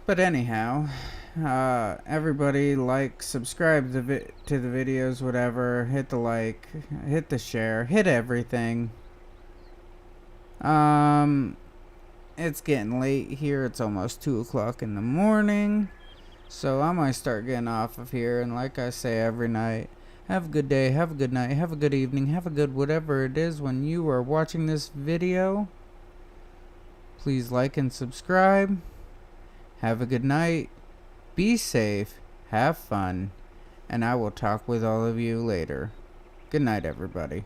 But anyhow, everybody subscribe to the videos, whatever. Hit the like, hit the share, hit everything. It's getting late here. It's almost 2 o'clock in the morning. So I might start getting off of here. And like I say every night, have a good day, have a good night, have a good evening, have a good whatever it is when you are watching this video. Please like and subscribe. Have a good night. Be safe. Have fun. And I will talk with all of you later. Good night, everybody.